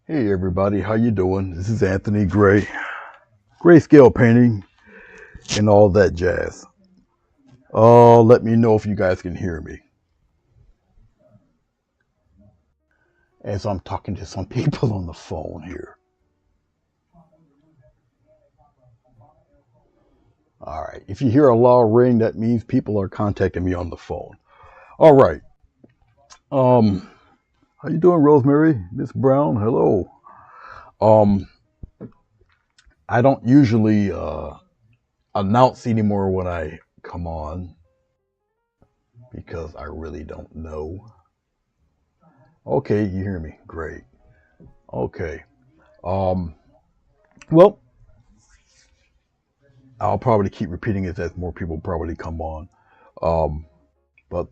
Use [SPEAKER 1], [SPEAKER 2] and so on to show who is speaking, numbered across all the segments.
[SPEAKER 1] Hey everybody, how you doing? This is Anthony Gray, grayscale painting and all that jazz. Let me know if you guys can hear me as I'm talking to some people on the phone here. All right, if you hear a loud ring, that means people are contacting me on the phone. All right, um, how you doing, Rosemary? Miss Brown, hello. Um, I don't usually announce anymore when I come on because I really don't know. Okay, you hear me? Great. Okay. Um, well, I'll probably keep repeating it as more people probably come on. Um, but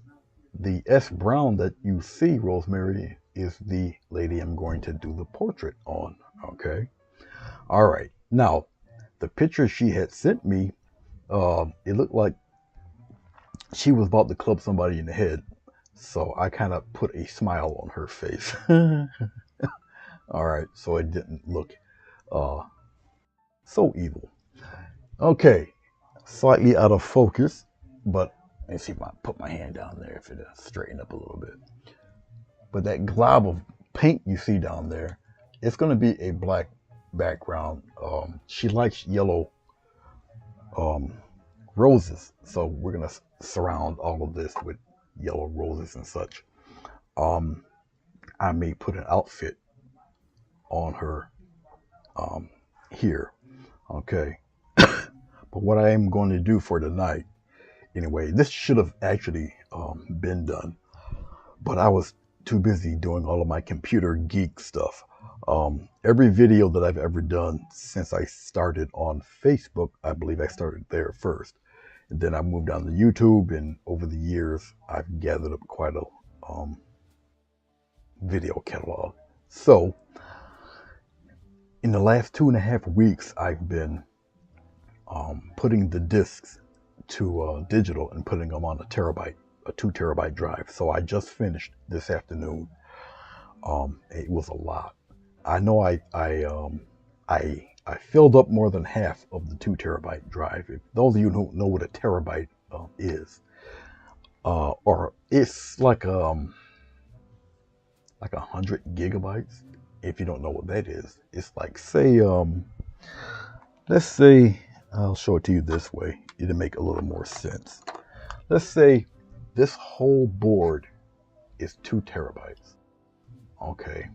[SPEAKER 1] the S. Brown that you see, Rosemary, is the lady I'm going to do the portrait on. Okay. All right. Now, the picture she had sent me, it looked like she was about to club somebody in the head. So I kind of put a smile on her face. All right. So it didn't look uh, so evil. Okay. Slightly out of focus, but let me see if I put my hand down there if it'll straighten up a little bit. But that glob of paint you see down there, it's going to be a black background. She likes yellow um, roses, so we're going to surround all of this with yellow roses and such. Um, I may put an outfit on her here, okay? But what I am going to do for tonight, anyway, this should have actually been done, but I was too busy doing all of my computer geek stuff. Every video that I've ever done since I started on Facebook, I believe I started there first. And then I moved on to YouTube, and over the years, I've gathered up quite a video catalog. So, in the last 2.5 weeks, I've been putting the discs to digital and putting them on a 2 terabyte drive. So I just finished this afternoon. It was a lot. I know I filled up more than half of the 2 terabyte drive. If those of you who know what a terabyte is, or it's like 100 gigabytes. If you don't know what that is, it's like let's say I'll show it to you this way. It'll make a little more sense. Let's say this whole board is 2 terabytes. Okay.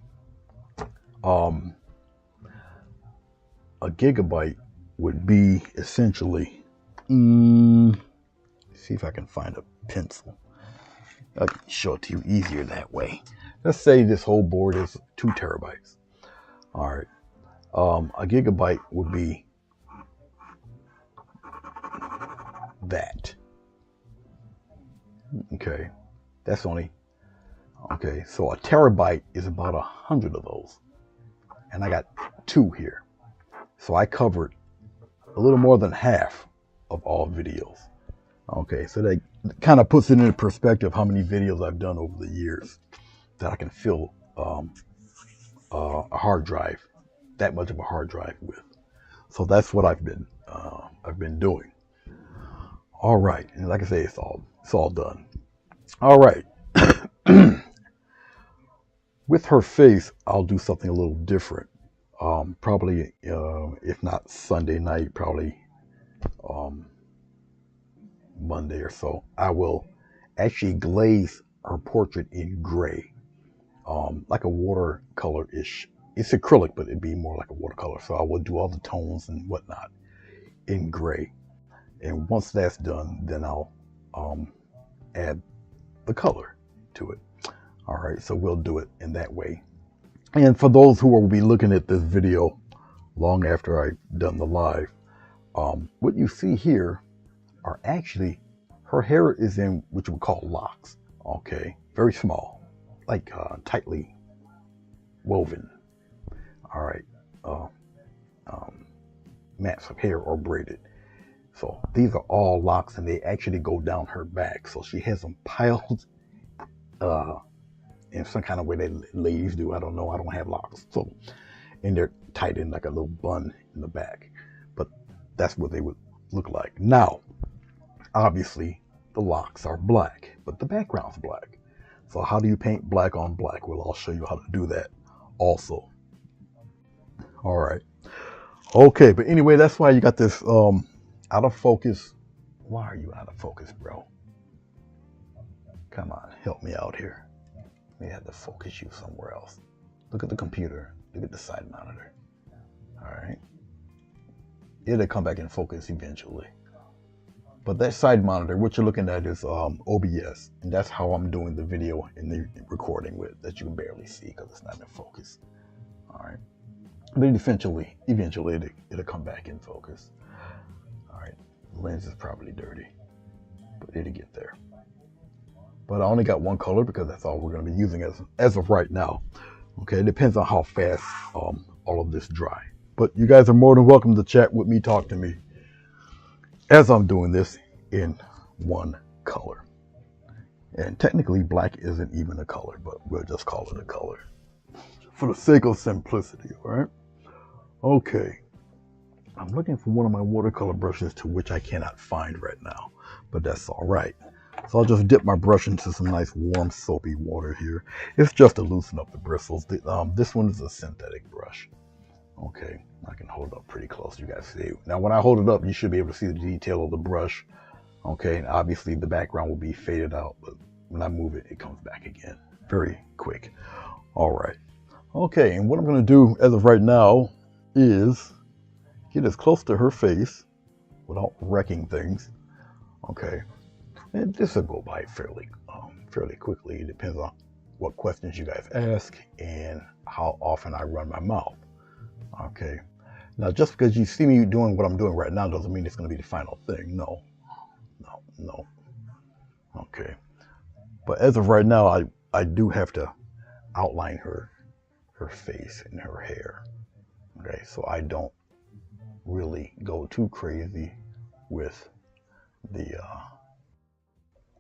[SPEAKER 1] Um, a gigabyte would be essentially, see if I can find a pencil. I can show it to you easier that way. Let's say this whole board is 2 terabytes. All right. A gigabyte would be that. Okay. That's only, okay. So a terabyte is about 100 of those. And I got 2 here. So I covered a little more than half of all videos. Okay, so that kind of puts it into perspective how many videos I've done over the years that I can fill a hard drive, that much of a hard drive with. So that's what I've been doing. All right, and like I say, it's all done. All right. With her face, I'll do something a little different. Probably, if not Sunday night, probably Monday or so, I will actually glaze her portrait in gray, like a watercolor-ish. It's acrylic, but it'd be more like a watercolor. So I will do all the tones and whatnot in gray. And once that's done, then I'll add the color to it. All right, so we'll do it in that way. And for those who will be looking at this video long after I've done the live, what you see here are actually, her hair is in what you would call locks. Okay, very small, like tightly woven. All right, mats of hair or braided. So these are all locks, and they actually go down her back. So she has them piled in some kind of way that ladies do. I don't know. I don't have locks. So, and they're tied in like a little bun in the back. But that's what they would look like. Now, obviously, the locks are black, but the background's black. So how do you paint black on black? Well, I'll show you how to do that also. All right. Okay, but anyway, that's why you got this out of focus. Why are you out of focus, bro? Come on, help me out here. We have to focus you somewhere else. Look at the computer. Look at the side monitor. All right. It'll come back in focus eventually. But that side monitor, what you're looking at is OBS. And that's how I'm doing the video and the recording with that you can barely see because it's not in focus. All right. But eventually it'll come back in focus. All right. The lens is probably dirty, but it'll get there. But I only got one color because that's all we're going to be using as of right now. Okay. It depends on how fast all of this dry. But you guys are more than welcome to chat with me, talk to me, as I'm doing this in one color. And technically black isn't even a color, but we'll just call it a color for the sake of simplicity, all right? Okay, I'm looking for one of my watercolor brushes to which I cannot find right now, but that's all right. So I'll just dip my brush into some nice warm soapy water here. It's just to loosen up the bristles. This one is a synthetic brush. Okay, I can hold it up pretty close. You guys see. Now, when I hold it up, you should be able to see the detail of the brush. Okay, and obviously the background will be faded out, but when I move it, it comes back again. Very quick. All right. Okay, and what I'm going to do as of right now is get as close to her face without wrecking things. Okay, and this will go by fairly quickly. It depends on what questions you guys ask and how often I run my mouth. Okay, now just because you see me doing what I'm doing right now doesn't mean it's going to be the final thing. No. Okay, but as of right now, I do have to outline her face and her hair. Okay, so I don't really go too crazy with the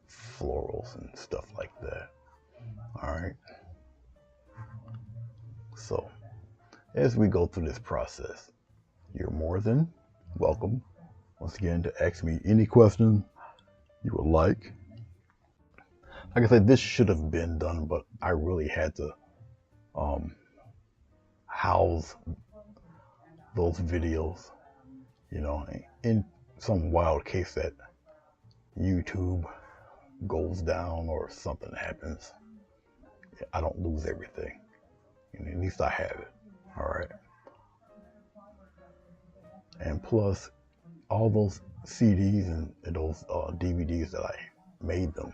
[SPEAKER 1] florals and stuff like that. All right, so as we go through this process, you're more than welcome, once again, to ask me any question you would like. Like I said, this should have been done, but I really had to house those videos, you know, in some wild case that YouTube goes down or something happens. I don't lose everything. And at least I have it. All right. And plus, all those CDs and those DVDs that I made them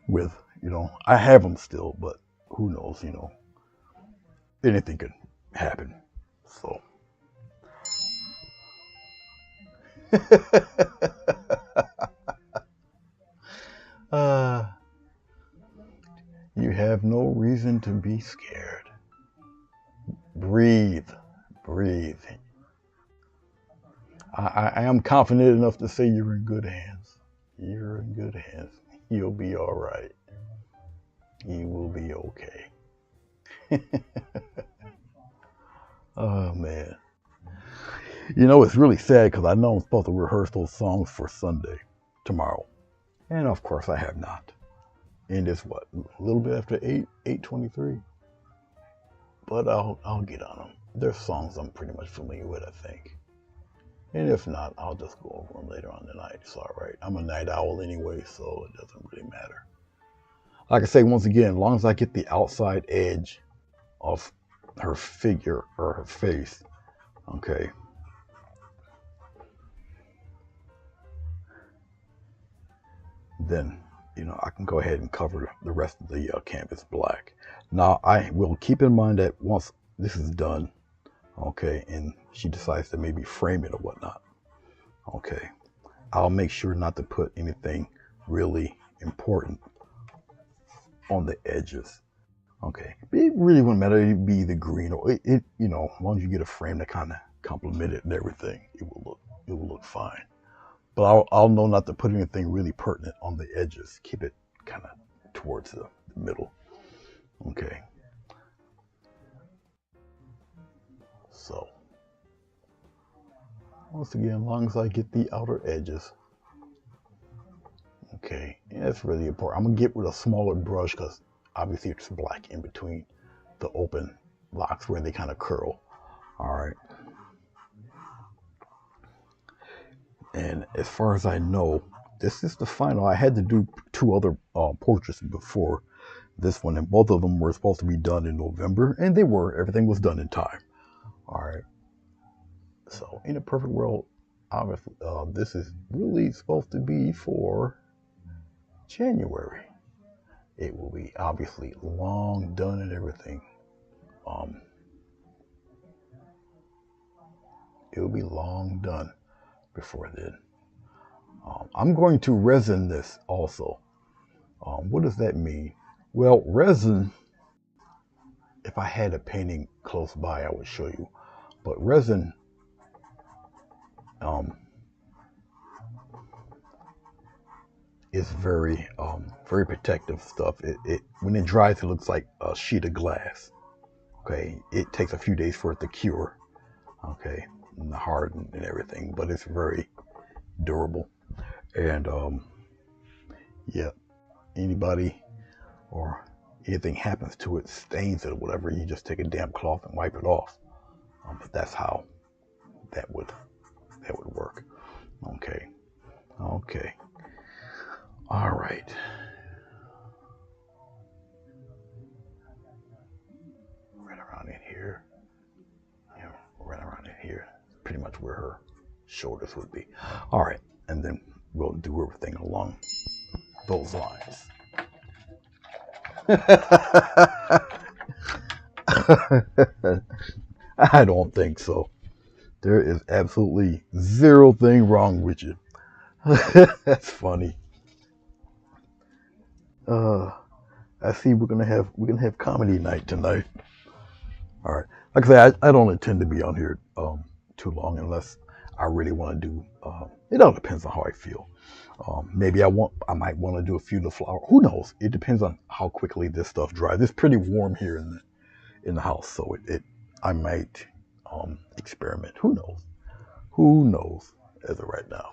[SPEAKER 1] with, you know, I have them still, but who knows, you know, anything could happen. So. You have no reason to be scared. Breathe. I am confident enough to say you're in good hands. You're in good hands. You'll be all right. You will be okay. Oh, man. You know, it's really sad because I know I'm supposed to rehearse those songs for Sunday, tomorrow. And of course I have not. And it's what, a little bit after 8:23. But I'll get on them. There's songs I'm pretty much familiar with, I think. And if not, I'll just go over them later on tonight. It's all right. I'm a night owl anyway, so it doesn't really matter. Like I say, once again, as long as I get the outside edge of her figure or her face, okay, then, you know, I can go ahead and cover the rest of the canvas black. Now, I will keep in mind that once this is done, okay, and she decides to maybe frame it or whatnot, okay, I'll make sure not to put anything really important on the edges. Okay, but it really wouldn't matter. It'd be the green or it you know, as long as you get a frame that kind of complement it and everything, it will look fine. But I'll know not to put anything really pertinent on the edges. Keep it kind of towards the middle. Okay, so once again, as long as I get the outer edges. Okay, yeah, that's really important. I'm gonna get with a smaller brush because obviously it's black in between the open locks where they kind of curl. All right, and as far as I know, this is the final. I had to do two other portraits before this one, and both of them were supposed to be done in November, and they were. Everything was done in time. All right. So in a perfect world, obviously, this is really supposed to be for January. It will be obviously long done and everything. Um, it will be long done before then. I'm going to resin this also. What does that mean? Well, resin, if I had a painting close by, I would show you. But resin, um, is very protective stuff. It when it dries, it looks like a sheet of glass. Okay, it takes a few days for it to cure. Okay, and harden and everything, but it's very durable. And yeah, anybody or anything happens to it, stains it or whatever, you just take a damp cloth and wipe it off. But that's how that would work. Okay, okay, all right. Right around in here. Yeah, right around in here. Pretty much where her shoulders would be. All right, and then we'll do everything along those lines. I don't think so. There is absolutely zero thing wrong with you. That's funny. Uh, I see we're gonna have comedy night tonight. All right. Like I said, I don't intend to be on here too long unless I really want to do. It all depends on how I feel. Maybe I might want to do a few of the flower. Who knows? It depends on how quickly this stuff dries. It's pretty warm here in the house, so I might experiment. Who knows? Who knows? As of right now.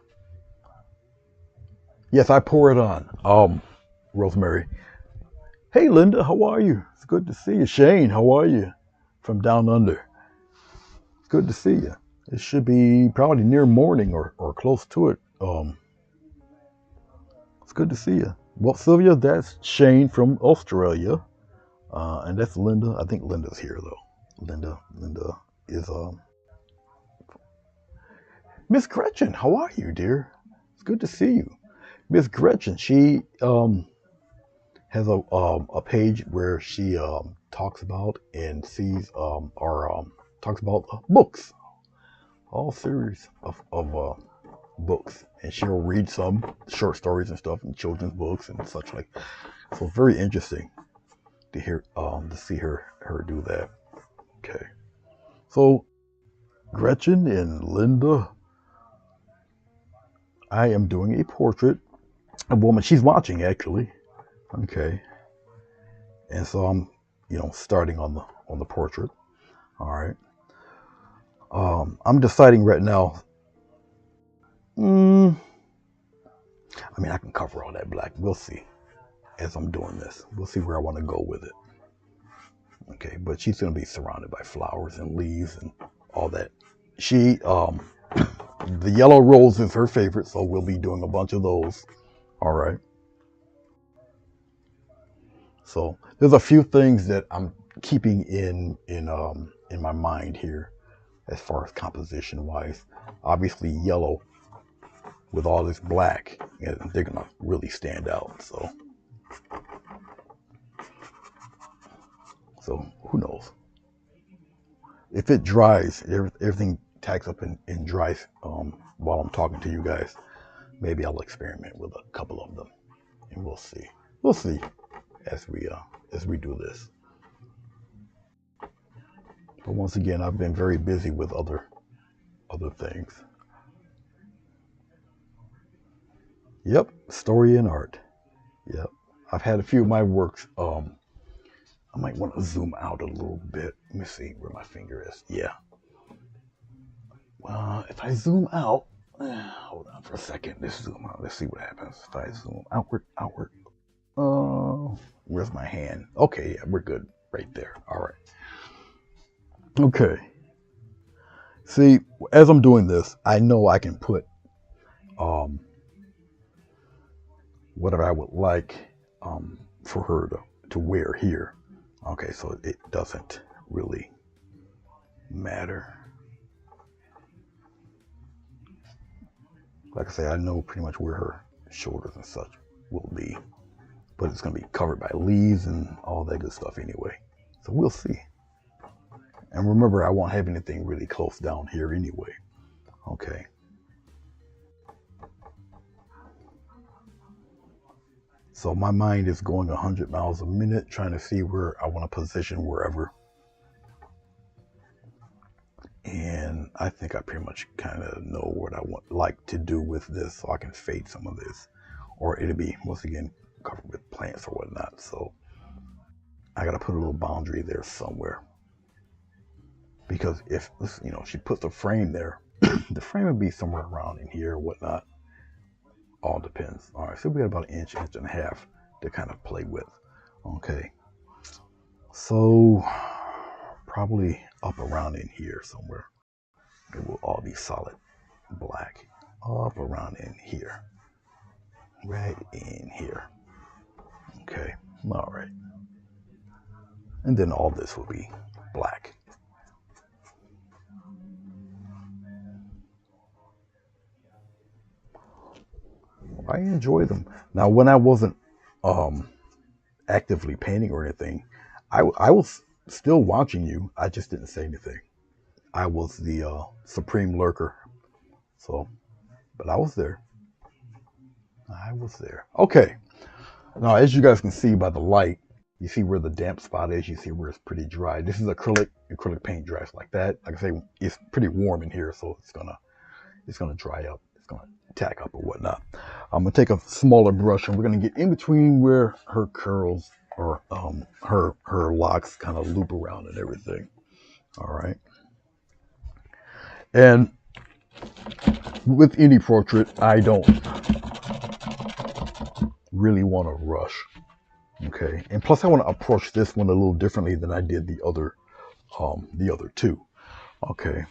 [SPEAKER 1] Yes, I pour it on. Rosemary. Hey, Linda, how are you? It's good to see you. Shane, how are you? From down under. It's good to see you. It should be probably near morning or close to it. It's good to see you. Well, Sylvia, that's Shane from Australia. And that's Linda. I think Linda's here, though. Linda is Miss Gretchen. How are you, dear? It's good to see you. Miss Gretchen, she has a page where she talks about and sees or talks about books, all series of books, and she'll read some short stories and stuff and children's books and such like. So very interesting to hear to see her do that. Okay, so Gretchen and Linda, I am doing a portrait of a woman. She's watching actually. Okay, and so I'm starting on the portrait. All right. I'm deciding right now. Mm, I mean, I can cover all that black. We'll see as I'm doing this. We'll see where I want to go with it. Okay, but she's going to be surrounded by flowers and leaves and all that. She, the yellow rose is her favorite, so we'll be doing a bunch of those. All right. So there's a few things that I'm keeping in my mind here as far as composition wise. Obviously, yellow with all this black, they're gonna really stand out. So who knows? If it dries, everything tacks up and dries while I'm talking to you guys. Maybe I'll experiment with a couple of them, and we'll see. We'll see as we do this. But once again, I've been very busy with other things. Yep, story and art. Yep, I've had a few of my works I might want to zoom out a little bit. Let me see where my finger is. Yeah. Well, if I zoom out, hold on for a second. Let's zoom out. Let's see what happens if I zoom outward. Where's my hand? Okay, yeah, we're good right there. All right. Okay. See, as I'm doing this, I know I can put whatever I would like for her to wear here. Okay, so it doesn't really matter. Like I say, I know pretty much where her shoulders and such will be, but it's going to be covered by leaves and all that good stuff anyway. So we'll see. And remember, I won't have anything really close down here anyway. Okay. So my mind is going 100 miles a minute, trying to see where I want to position wherever. And I think I pretty much kind of know what I like to do with this, so I can fade some of this, or it'll be once again covered with plants or whatnot. So I got to put a little boundary there somewhere, because if she puts the frame there, the frame would be somewhere around in here or whatnot. All depends. All right, so we got about an inch and a half to kind of play with. Okay, so probably up around in here somewhere. It will all be solid black. Up around in here. Right in here. Okay, all right. And then all this will be black. I enjoy them. Now, when I wasn't actively painting or anything, I was still watching you. I just didn't say anything. I was the supreme lurker. So, but I was there. I was there. Okay. Now, as you guys can see by the light, you see where the damp spot is. You see where it's pretty dry. This is acrylic. Acrylic paint dries like that. Like I say, it's pretty warm in here, so it's gonna dry up. It's gonna tack up or whatnot. I'm gonna take a smaller brush and we're gonna get in between where her curls or her locks kind of loop around and everything. All right. And with any portrait, I don't really want to rush. Okay. And plus, I want to approach this one a little differently than I did the other two. Okay.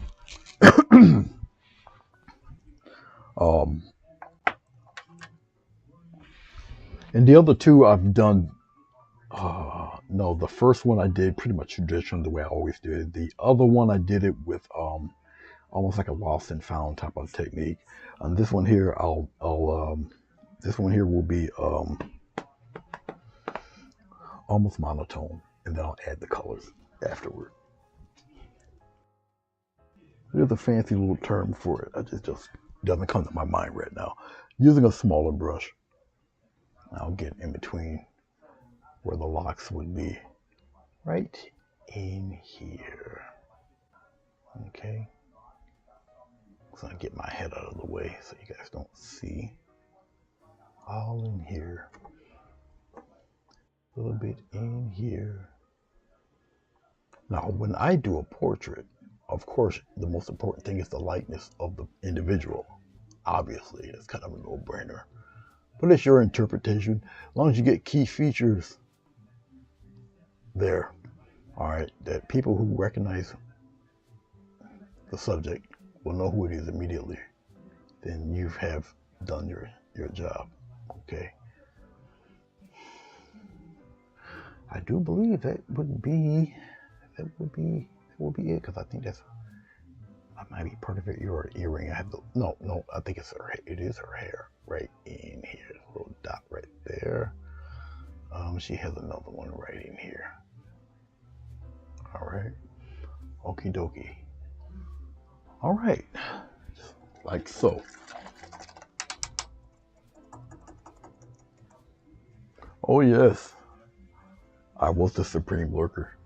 [SPEAKER 1] And the other two I've done, no, the first one I did pretty much traditional the way I always did it. The other one I did it with almost like a lost and found type of technique. And this one here, this one here will be almost monotone, and then I'll add the colors afterward. There's a fancy little term for it. It just doesn't come to my mind right now. Using a smaller brush, I'll get in between where the locks would be, right in here. Okay. So I get my head out of the way so you guys don't see. All in here. A little bit in here. Now, when I do a portrait, of course, the most important thing is the likeness of the individual. Obviously, it's kind of a no-brainer. But it's your interpretation. As long as you get key features there, all right, that people who recognize the subject will know who it is immediately, then you have done your job. Okay. I do believe that would be it, because I think that might be part of your earring. I think it is her hair right in here. A little dot right there. She has another one right in here. All right. Okie dokie. All right. Just like so. Oh yes. I was the supreme lurker.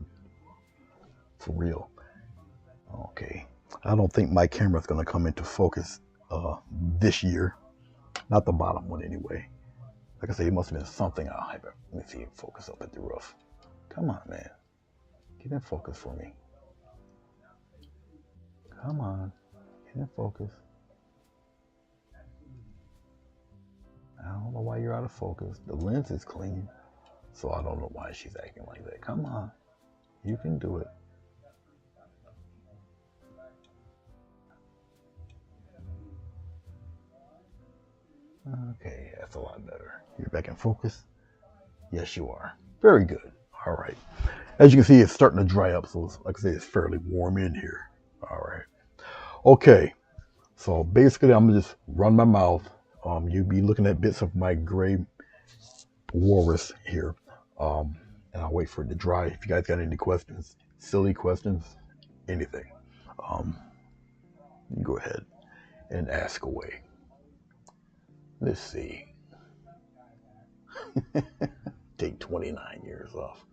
[SPEAKER 1] For real. Okay. I don't think my camera's going to come into focus this year. Not the bottom one anyway. Like I say, it must have been something I'll have it. Let me see it focus up at the roof. Come on, man. Get in focus for me. Come on. Get in focus. I don't know why you're out of focus. The lens is clean, so I don't know why she's acting like that. Come on. You can do it. Okay, that's a lot better. You're back in focus? Yes, you are. Very good. All right. As you can see, it's starting to dry up, so it's, like I say, it's fairly warm in here. All right. Okay. So basically, I'm gonna just run my mouth. You'll be looking at bits of my gray walrus here, and I'll wait for it to dry. If you guys got any questions, silly questions, anything, you go ahead and ask away. Let's see. Take 29 years off.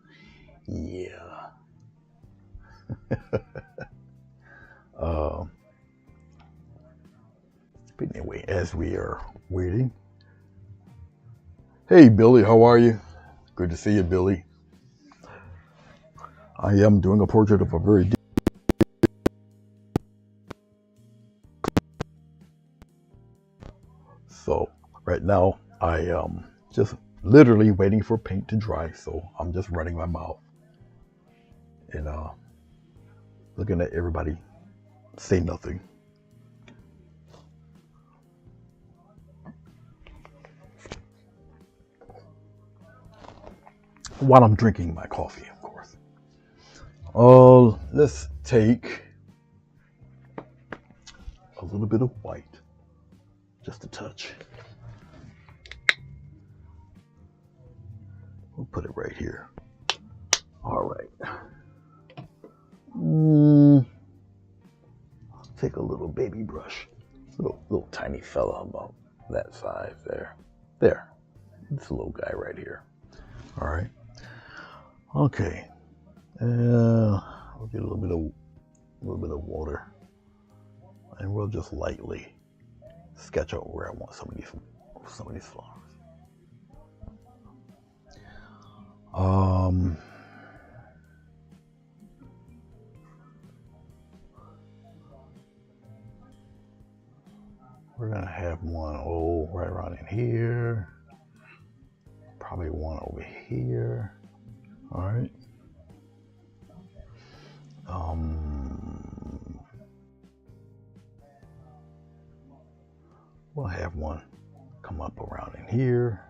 [SPEAKER 1] Yeah. But anyway, as we are waiting. Hey, Billy, how are you? Good to see you, Billy. I am doing a portrait of a very So right now I am just literally waiting for paint to dry. So I'm just running my mouth and looking at everybody say nothing. While I'm drinking my coffee, of course. Let's take a little bit of white, just a touch. We'll put it right here. All right. Take a little baby brush, little tiny fella about that size there. There, this little guy right here. All right. Okay. I'll get a little bit of water, and we'll just lightly sketch out where I want some of these flowers. We're gonna have one right around in here. Probably one over here. All right. We'll have one come up around in here.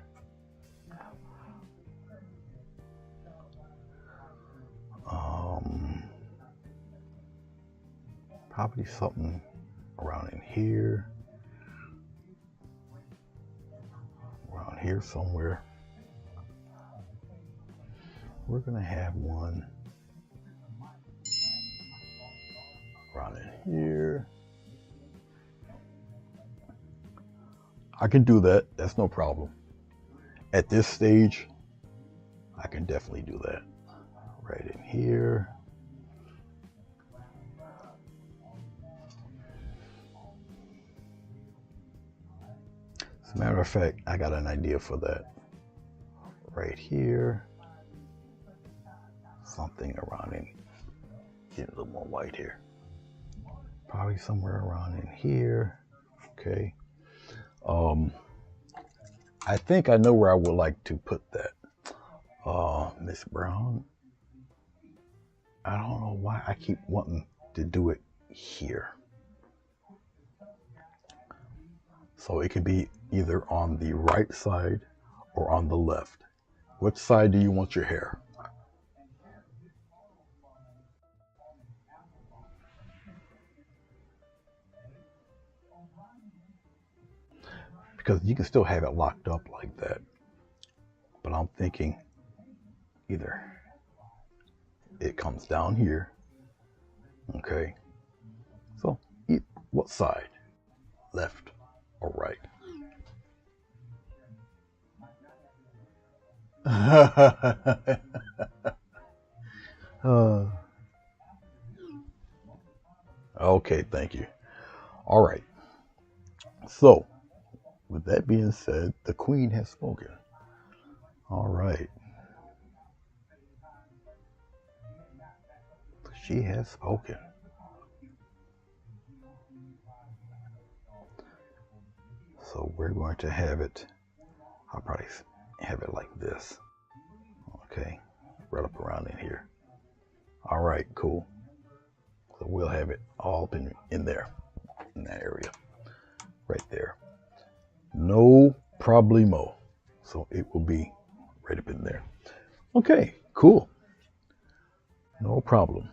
[SPEAKER 1] Probably something around in here. Around here somewhere. We're gonna have one around in here. I can do that. That's no problem. At this stage, I can definitely do that. Right in here. As a matter of fact, I got an idea for that. Right here. Something around in, get a little more white here. Probably somewhere around in here. Okay. I think I know where I would like to put that. Miss Brown. I don't know why I keep wanting to do it here. So it could be either on the right side or on the left. Which side do you want your hair? Because you can still have it locked up like that. But I'm thinking either it comes down here. Okay. So what side? Left or right? Okay, thank you. All right. So, with that being said, the queen has spoken. All right. She has spoken. So we're going to have it, I'll probably have it like this. Okay, right up around in here. All right, cool. So we'll have it all up in there, in that area, right there. No problemo. So it will be right up in there. Okay, cool. No problem.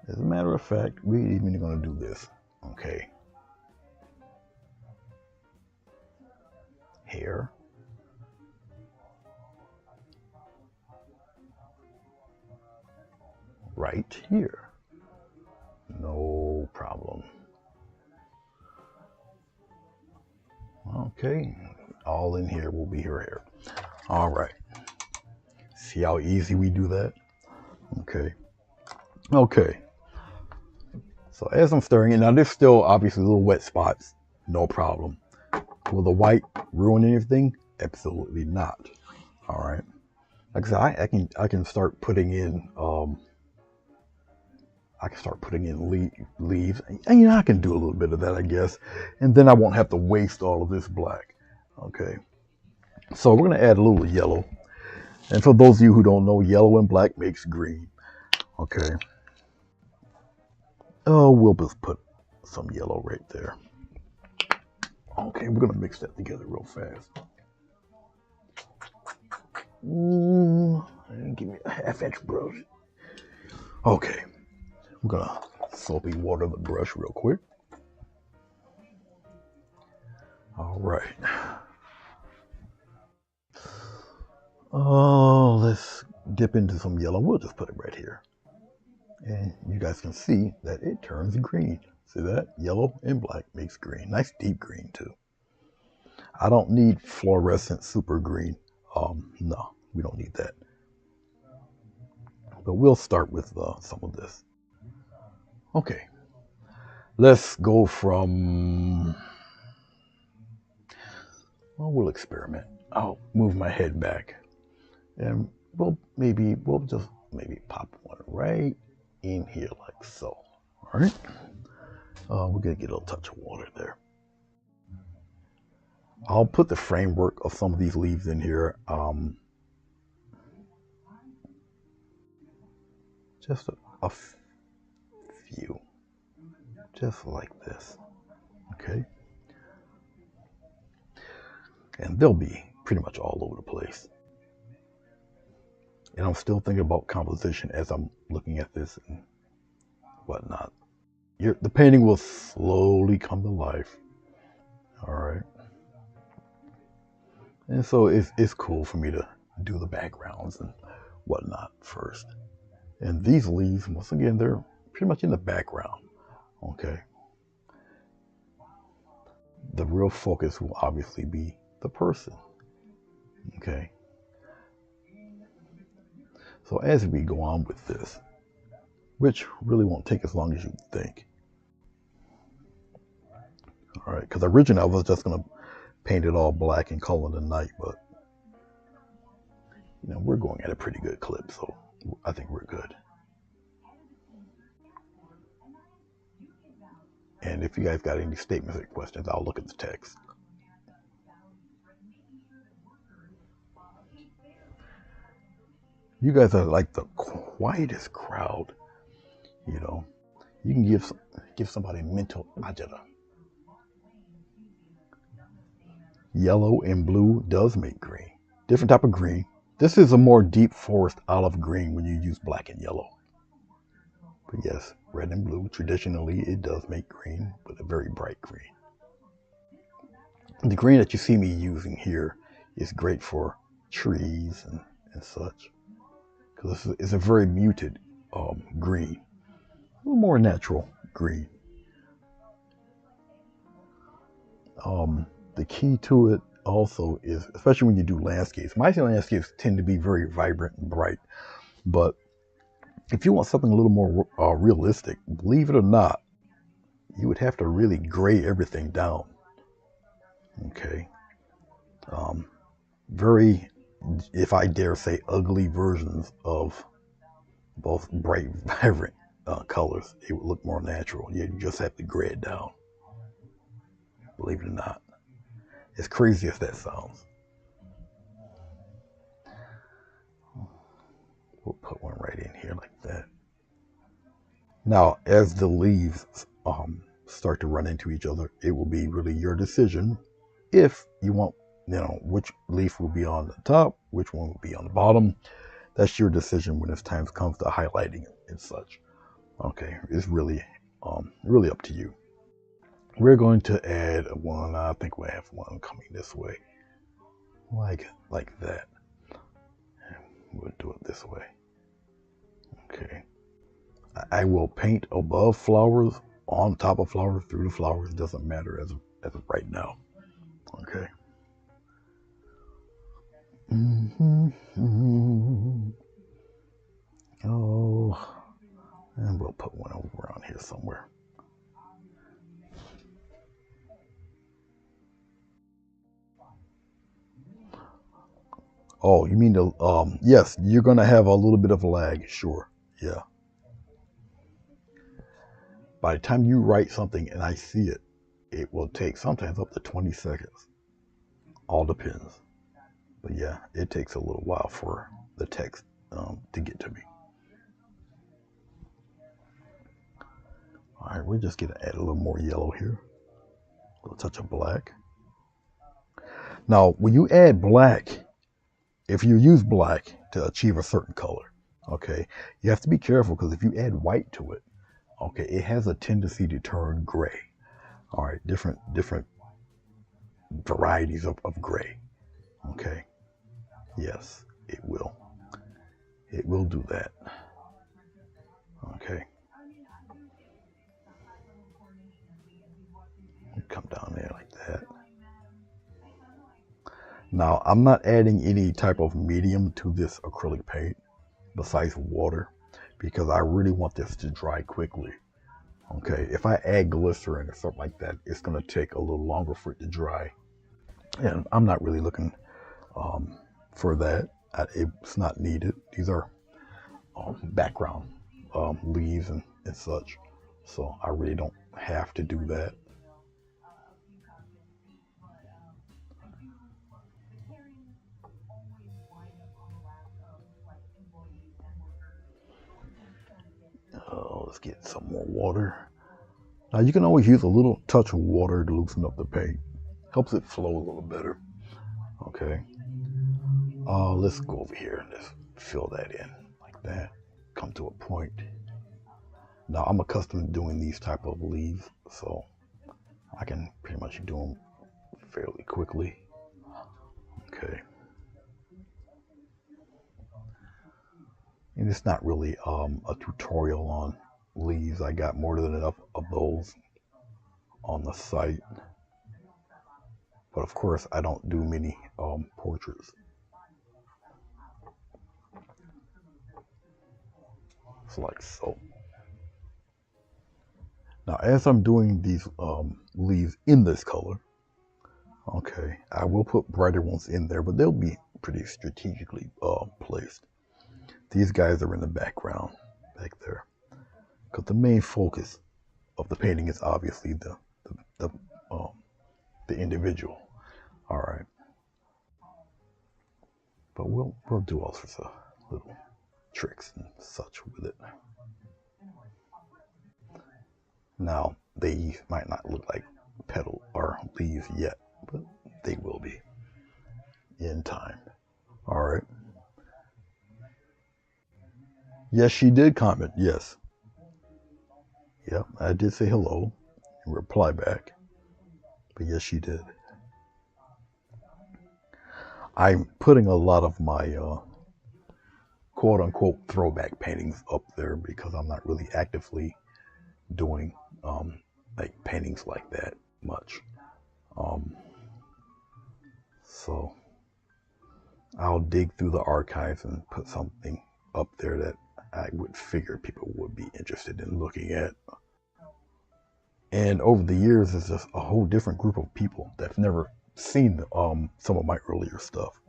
[SPEAKER 1] As a matter of fact, we're even going to do this. Okay. Hair. Right here. No problem. Okay. All in here will be her hair. All right. See how easy we do that? Okay. Okay. So as I'm stirring it, now there's still obviously little wet spots. No problem. Will the white ruin anything? Absolutely not. All right. Like I said, I can start putting in leaves, and you know I can do a little bit of that, I guess, and then I won't have to waste all of this black. Okay. So we're gonna add a little yellow, and for those of you who don't know, yellow and black makes green. Okay. Oh, we'll just put some yellow right there. Okay, we're gonna mix that together real fast. Give me a half-inch brush. Okay, we're gonna soapy water the brush real quick. All right. Oh, let's dip into some yellow. We'll just put it right here. And you guys can see that it turns green. See that? Yellow and black makes green. Nice deep green too. I don't need fluorescent super green. No, we don't need that. But we'll start with some of this. Okay. Let's go from... Well, we'll experiment. I'll move my head back. And we'll just pop one right in here like so. All right. We're gonna get a little touch of water there. I'll put the framework of some of these leaves in here. Just a few, just like this. Okay. And they'll be pretty much all over the place. And I'm still thinking about composition as I'm looking at this and whatnot. The painting will slowly come to life. All right. And so it's cool for me to do the backgrounds and whatnot first. And these leaves, once again, they're pretty much in the background. Okay. The real focus will obviously be the person. Okay. So as we go on with this, which really won't take as long as you think. All right, because originally I was just going to paint it all black and call it a night, but you know, we're going at a pretty good clip, so I think we're good. And if you guys got any statements or questions, I'll look at the text. You guys are like the quietest crowd. You know, you can give somebody mental agita. Yellow and blue does make green. Different type of green. This is a more deep forest olive green when you use black and yellow. But yes, red and blue, traditionally it does make green, but a very bright green. The green that you see me using here is great for trees and such. Because it's a very muted green. A little more natural green. The key to it also is, especially when you do landscapes, my landscapes tend to be very vibrant and bright, but if you want something a little more realistic, believe it or not, you would have to really gray everything down. Okay. Very, if I dare say, ugly versions of both bright, vibrant colors, it would look more natural. You just have to gray it down. Believe it or not, as crazy as that sounds. We'll put one right in here like that. Now, as the leaves start to run into each other, it will be really your decision if you want, which leaf will be on the top, which one will be on the bottom. That's your decision when it's time comes to highlighting it and such. Okay, it's really up to you. We're going to add one. I think we have one coming this way, like that. We'll do it this way. Okay. I will paint above flowers, on top of flowers, through the flowers. Doesn't matter as of right now. Okay. Oh, and we'll put one over around here somewhere. Oh, you mean the yes, you're gonna have a little bit of lag, sure. Yeah. By the time you write something and I see it, it will take sometimes up to 20 seconds. All depends. But yeah, it takes a little while for the text to get to me. All right, we're just gonna add a little more yellow here. A little touch of black. Now, when you add black, if you use black to achieve a certain color, okay, you have to be careful because if you add white to it, okay, it has a tendency to turn gray. All right, different varieties of gray. Okay, yes, it will. It will do that. Okay. Come down there like that. Now, I'm not adding any type of medium to this acrylic paint besides water because I really want this to dry quickly. Okay, if I add glycerin or something like that, it's going to take a little longer for it to dry. And I'm not really looking for that. It's not needed. These are background leaves and such. So I really don't have to do that. Let's get some more water. Now you can always use a little touch of water to loosen up the paint. Helps it flow a little better. Okay. Let's go over here and just fill that in like that. Come to a point. Now I'm accustomed to doing these type of leaves, so I can pretty much do them fairly quickly. Okay. And it's not really a tutorial on leaves. I got more than enough of those on the site. But of course, I don't do many portraits. It's like so. Now, as I'm doing these leaves in this color, okay, I will put brighter ones in there, but they'll be pretty strategically placed. These guys are in the background back there, because the main focus of the painting is obviously the individual. All right, but we'll do all sorts of little tricks and such with it. Now, they might not look like petal or leaves yet, but they will be in time. All right. Yes, she did comment. Yes. Yep, I did say hello and reply back. But yes, she did. I'm putting a lot of my quote unquote throwback paintings up there because I'm not really actively doing like paintings like that much. So I'll dig through the archives and put something up there that I would figure people would be interested in looking at. And over the years, it's just a whole different group of people that's never seen some of my earlier stuff.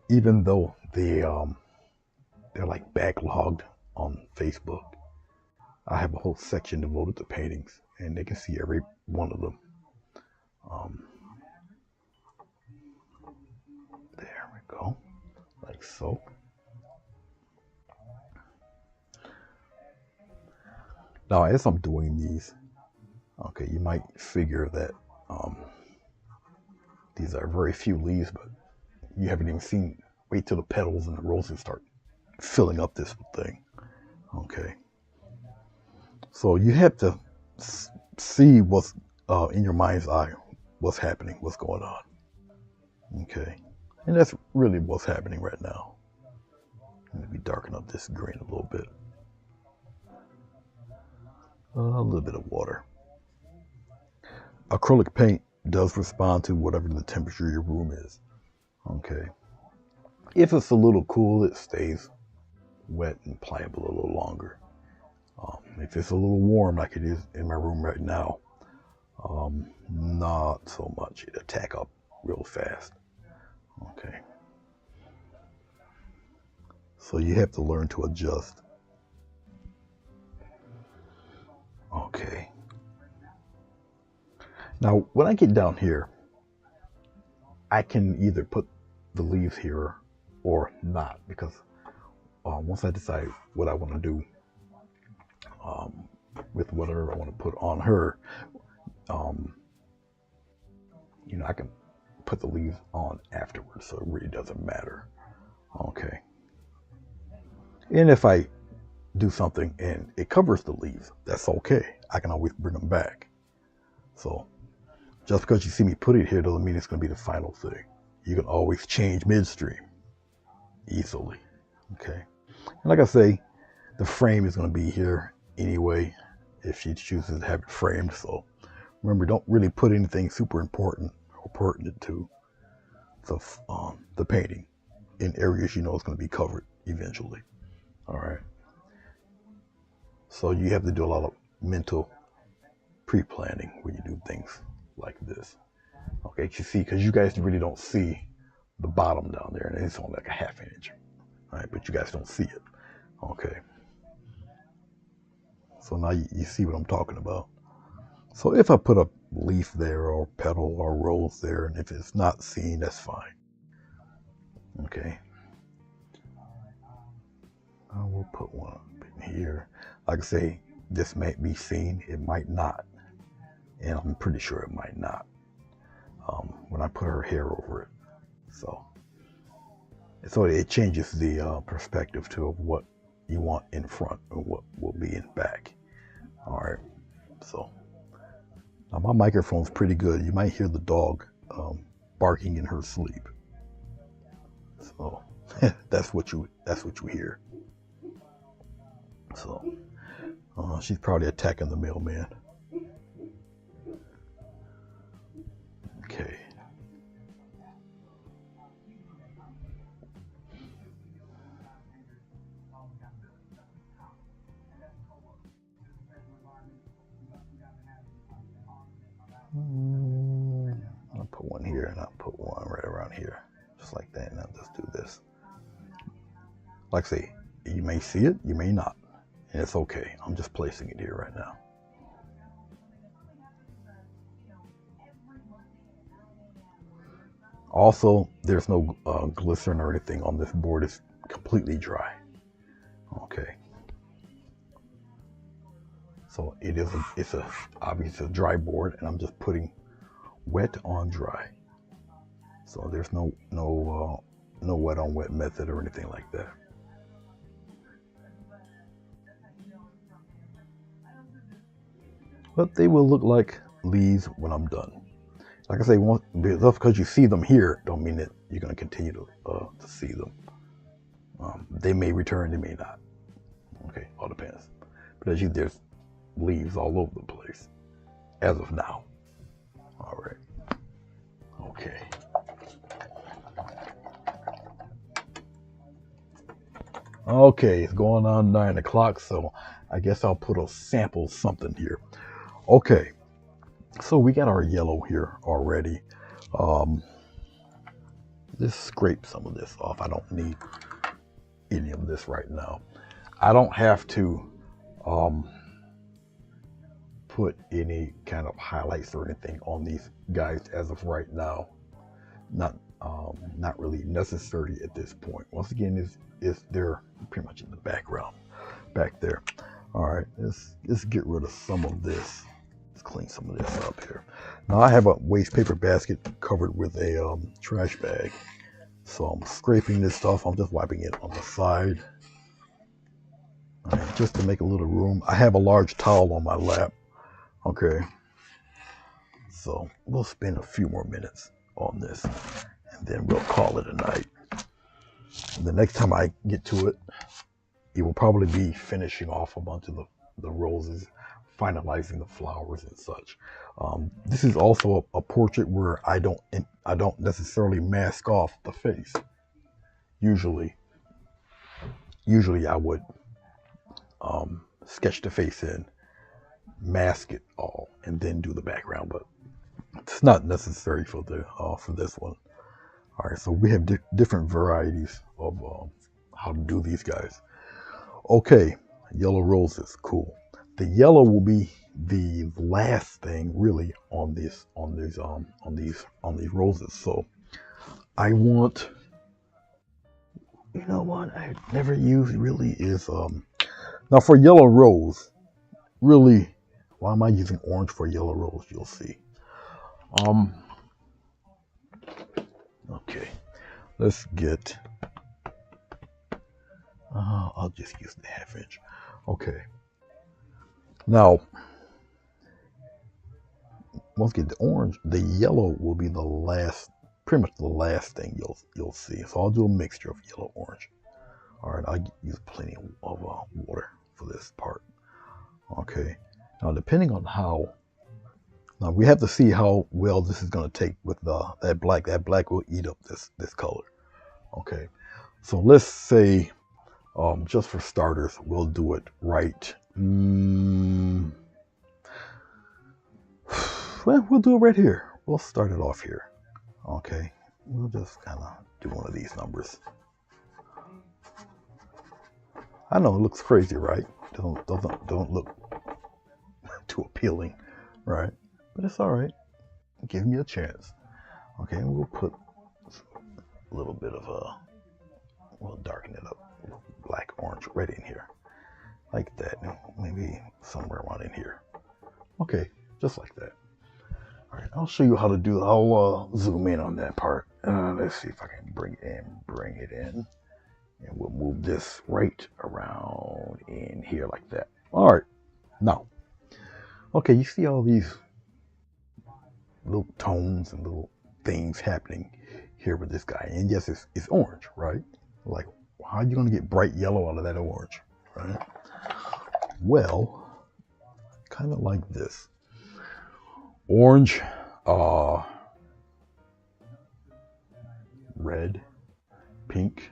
[SPEAKER 1] Even though they're like backlogged on Facebook I have a whole section devoted to paintings, and they can see every one of them. Um, there we go, like so. Now, as I'm doing these, okay, you might figure that these are very few leaves, but you haven't even seen. Wait till the petals and the roses start filling up this thing. Okay, so you have to see what's in your mind's eye, what's happening, what's going on. Okay, and that's really what's happening right now. Let me darken up this green a little bit. A little bit of water. Acrylic paint does respond to whatever the temperature of your room is. Okay. If it's a little cool, it stays wet and pliable a little longer. If it's a little warm, like it is in my room right now, not so much. It'll tack up real fast. Okay. So you have to learn to adjust. Okay. Now, when I get down here, I can either put the leaves here or not, because once I decide what I want to do with whatever I want to put on her, I can put the leaves on afterwards, so it really doesn't matter. Okay. And if I do something and it covers the leaves, that's okay. I can always bring them back. So just because you see me put it here doesn't mean it's going to be the final thing. You can always change midstream easily. Okay. And like I say, the frame is going to be here anyway if she chooses to have it framed. So remember, don't really put anything super important or pertinent to the painting in areas you know it's going to be covered eventually. All right. So you have to do a lot of mental pre-planning when you do things like this. Okay, you see, because you guys really don't see the bottom down there, and it's only like a half inch. All right, but you guys don't see it. Okay. So now you see what I'm talking about. So if I put a leaf there or petal or rose there, and if it's not seen, that's fine. Okay. I will put one in here. Like I say, this might be seen, it might not. And I'm pretty sure it might not when I put her hair over it. So it changes the perspective to what you want in front and what will be in back. All right. So now my microphone's pretty good. You might hear the dog barking in her sleep. So that's what you hear. So she's probably attacking the mailman. Okay. I'll put one here and I'll put one right around here. Just like that. And I'll just do this. Like I say, you may see it, you may not. And it's okay. I'm just placing it here right now. Also, there's no glycerin or anything on this board. It's completely dry. Okay. So it's obviously a dry board, and I'm just putting wet on dry. So there's no wet on wet method or anything like that. But they will look like leaves when I'm done. Like I say, just because you see them here, don't mean that you're going to continue to see them. They may return, they may not. Okay, all depends. But as there's leaves all over the place as of now. All right. Okay. Okay, it's going on 9 o'clock, so I guess I'll put a sample something here. Okay, so we got our yellow here already. Let's scrape some of this off. I don't need any of this right now. I don't have to put any kind of highlights or anything on these guys as of right now. Not really necessary at this point. Once again, is they're pretty much in the background back there. All right, let's get rid of some of this. Let's clean some of this up here. Now I have a waste paper basket covered with a trash bag. So I'm scraping this stuff. I'm just wiping it on the side. All right, just to make a little room. I have a large towel on my lap. Okay. So we'll spend a few more minutes on this and then we'll call it a night. The next time I get to it, it will probably be finishing off a bunch of the roses, finalizing the flowers and such. This is also a portrait where I don't necessarily mask off the face. Usually I would sketch the face in, mask it all, and then do the background. But it's not necessary for this one. All right, so we have different varieties of how to do these guys. Okay, yellow roses, cool. The yellow will be the last thing really on these roses. So I want, you know what I never use really is now for yellow rose. Really, why am I using orange for yellow rose? You'll see. Okay, let's get. I'll just use the 1/2 inch. Okay. Now, once we get the orange, the yellow will be the last, pretty much the last thing you'll see. So I'll do a mixture of yellow orange. All right, I use plenty of water for this part. Okay. Now, depending on how. Now we have to see how well this is going to take with that black. That black will eat up this color. Okay, so let's say, just for starters, we'll do it right. Well, we'll do it right here. We'll start it off here. Okay, we'll just kind of do one of these numbers. I know it looks crazy, right? Don't look too appealing, right? But it's all right. Give me a chance. Okay, and we'll put a little bit of we'll darken it up, black, orange, red in here, like that. Maybe somewhere around in here. Okay, just like that. All right, I'll show you how to do. I'll zoom in on that part. Let's see if I can bring it in, and we'll move this right around in here like that. All right, now, okay, you see all these little tones and little things happening here with this guy. And yes, it's orange, right? Like, how are you going to get bright yellow out of that orange, right? Well, kind of like this. Orange, red, pink,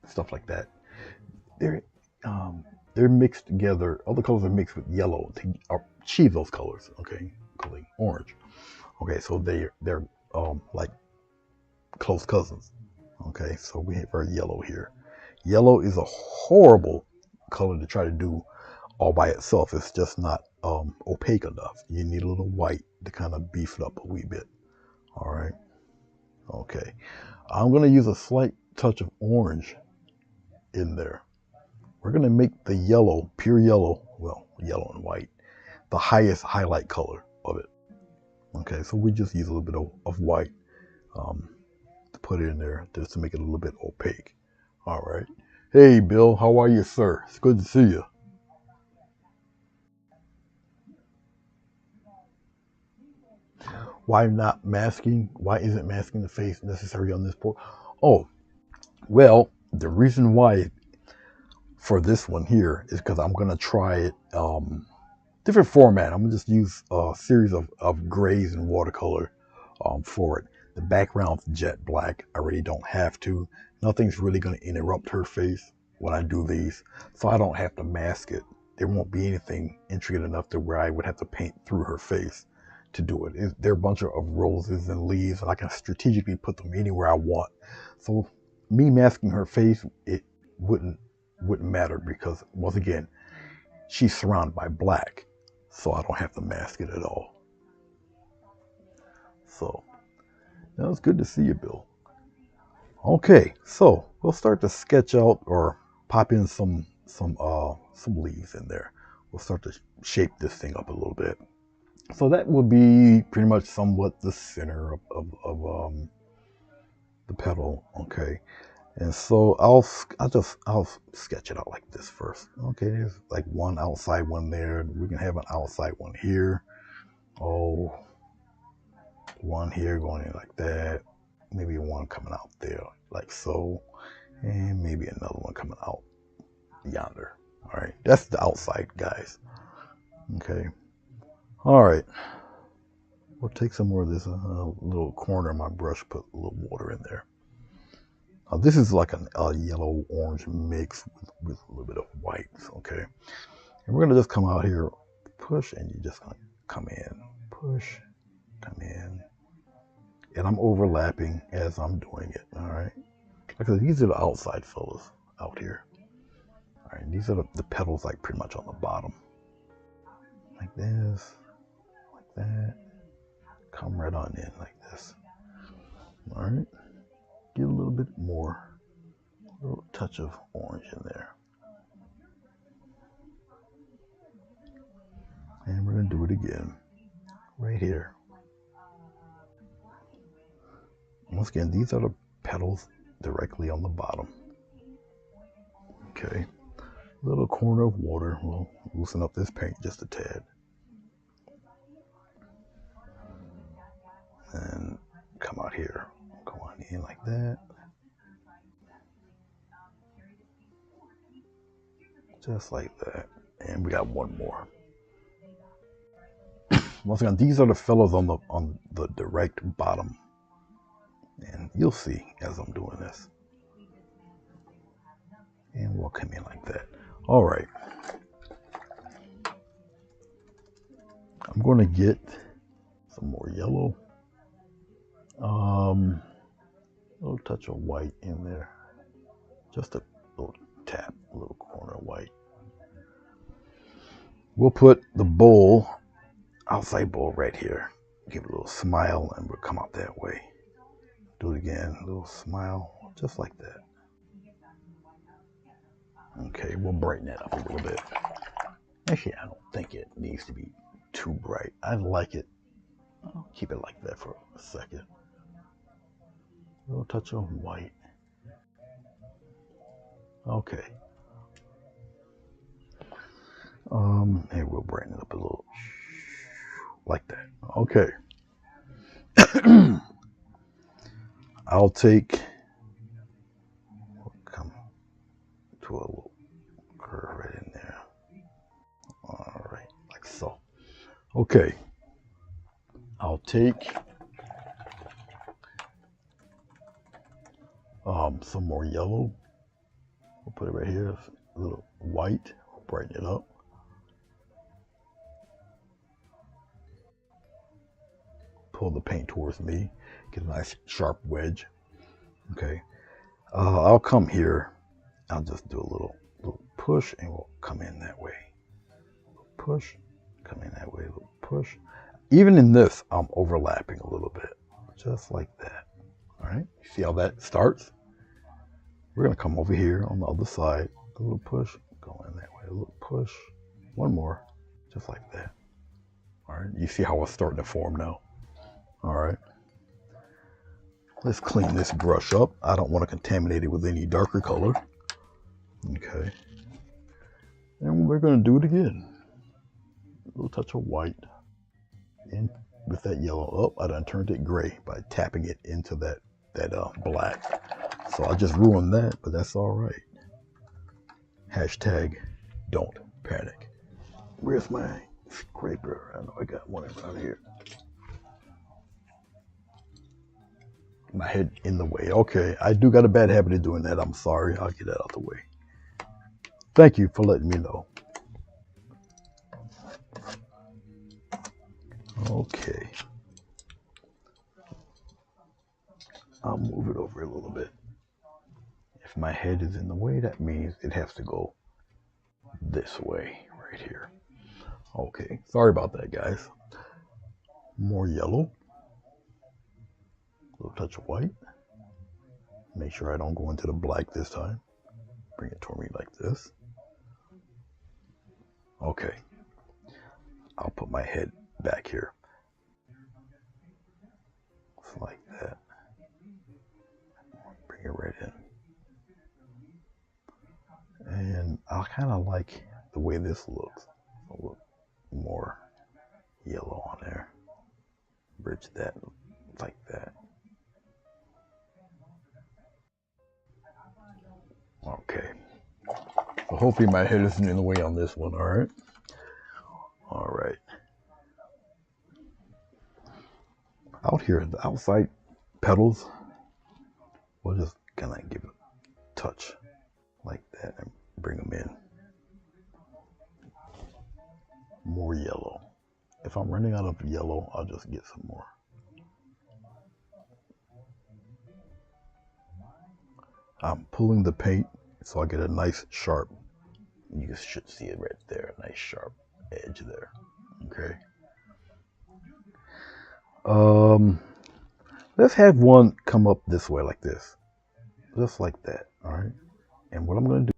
[SPEAKER 1] stuff like that. They're mixed together. All the colors are mixed with yellow to achieve those colors, okay? Including orange. Okay, so they're like close cousins. Okay, so we have our yellow here. Yellow is a horrible color to try to do all by itself. It's just not opaque enough. You need a little white to kind of beef it up a wee bit. All right. Okay, I'm going to use a slight touch of orange in there. We're going to make the yellow, pure yellow, well, yellow and white, the highest highlight color of it. Okay, so we just use a little bit of white to put it in there just to make it a little bit opaque. All right. Hey, Bill, how are you, sir? It's good to see you. Why not masking? Why isn't masking the face necessary on this portrait? Oh, well, the reason why for this one here is because I'm going to try it different format. I'm going to just use a series of grays and watercolor for it. The background's jet black. I really don't have to. Nothing's really going to interrupt her face when I do these, so I don't have to mask it. There won't be anything intricate enough to where I would have to paint through her face to do it. There are a bunch of roses and leaves, and I can strategically put them anywhere I want. So me masking her face, it wouldn't matter because, once again, she's surrounded by black. so I don't have to mask it at all. So that was good to see you, Bill. Okay, so we'll start to sketch out or pop in some leaves in there. We'll start to shape this thing up a little bit. So that will be pretty much somewhat the center of the petal. Okay, and so I'll sketch it out like this first. Okay, there's like one outside one there. We can have an outside one here. Oh, one here going in like that. Maybe one coming out there like so, and maybe another one coming out yonder. All right, that's the outside, guys. Okay. All right. We'll take some more of this little corner of my brush, put a little water in there. This is like a yellow-orange mix with a little bit of whites, okay? And we're going to just come out here, push, and you're just going to come in, push, come in. And I'm overlapping as I'm doing it, all right? Because these are the outside fellas out here. All right, these are the petals like pretty much on the bottom. Like this, like that. Come right on in like this. All right. Get a little bit more, a little touch of orange in there. And we're going to do it again, right here. Once again, these are the petals directly on the bottom. Okay. A little corner of water. We'll loosen up this paint just a tad. And come out here. Go on in like that. Just like that. And we got one more. Once again, these are the fellows on the direct bottom. And you'll see as I'm doing this. And we'll come in like that. All right. I'm going to get some more yellow. A little touch of white in there. Just a little tap, a little corner of white. We'll put the bowl, outside bowl right here. Give it a little smile and we'll come out that way. Do it again, a little smile, just like that. Okay, we'll brighten that up a little bit. Actually, I don't think it needs to be too bright. I like it. I'll keep it like that for a second. A little touch of white. Okay. And we'll brighten it up a little. Like that. Okay. I'll take, we'll come to a little curve right in there. All right, like so. Okay. I'll take some more yellow. We'll put it right here. A little white. We'll brighten it up. Pull the paint towards me. Get a nice sharp wedge. Okay. I'll come here. I'll just do a little push and we'll come in that way. Push, come in that way, a little push. Even in this, I'm overlapping a little bit. Just like that. All right. See how that starts? We're going to come over here on the other side. A little push, go in that way. A little push. One more. Just like that. All right. You see how it's starting to form now? All right. Let's clean this brush up. I don't want to contaminate it with any darker color. Okay. And we're going to do it again. A little touch of white. And with that yellow. Oh, I done turned it gray by tapping it into that black. So I just ruined that, but that's all right. Hashtag don't panic. Where's my scraper? I know I got one around here. My head in the way. Okay, I do got a bad habit of doing that. I'm sorry. I'll get that out of the way. Thank you for letting me know. Okay. I'll move it over a little bit. If my head is in the way, that means it has to go this way, right here. Okay, sorry about that, guys. More yellow, a little touch of white. Make sure I don't go into the black this time. Bring it toward me like this. Okay, I'll put my head back here. Just like that. Bring it right in. And I kind of like the way this looks. A little more yellow on there. Bridge that like that. Okay. So hopefully my head isn't in the way on this one, alright? Alright. Out here, the outside petals, we'll just kind of give it a touch like that and bring them in. More yellow. If I'm running out of yellow, I'll just get some more. I'm pulling the paint so I get a nice sharp, you should see it right there, a nice sharp edge there. Okay. Let's have one come up this way like this. Just like that, all right? And what I'm gonna do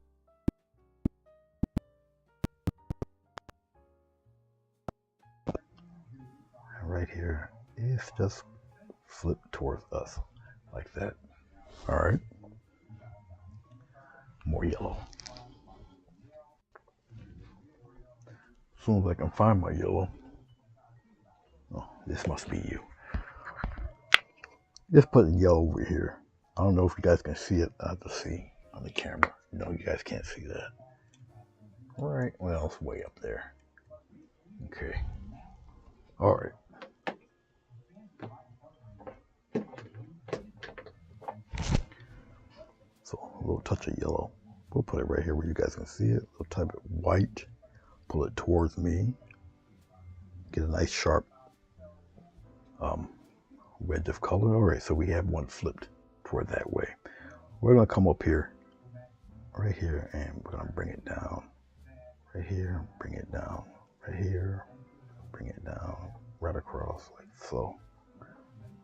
[SPEAKER 1] right here is just flip towards us like that. All right. More yellow. As soon as I can find my yellow. Oh, this must be you. Just put yellow over here. I don't know if you guys can see it. I have to see on the camera. No, you guys can't see that. All right. Well, it's way up there. Okay. All right. So a little touch of yellow. We'll put it right here where you guys can see it. A little type of white. Pull it towards me. Get a nice sharp wedge of color. All right, so we have one flipped toward that way. We're gonna come up here, right here, and we're gonna bring it down. Right here, bring it down. Right here, bring it down. Right across like so.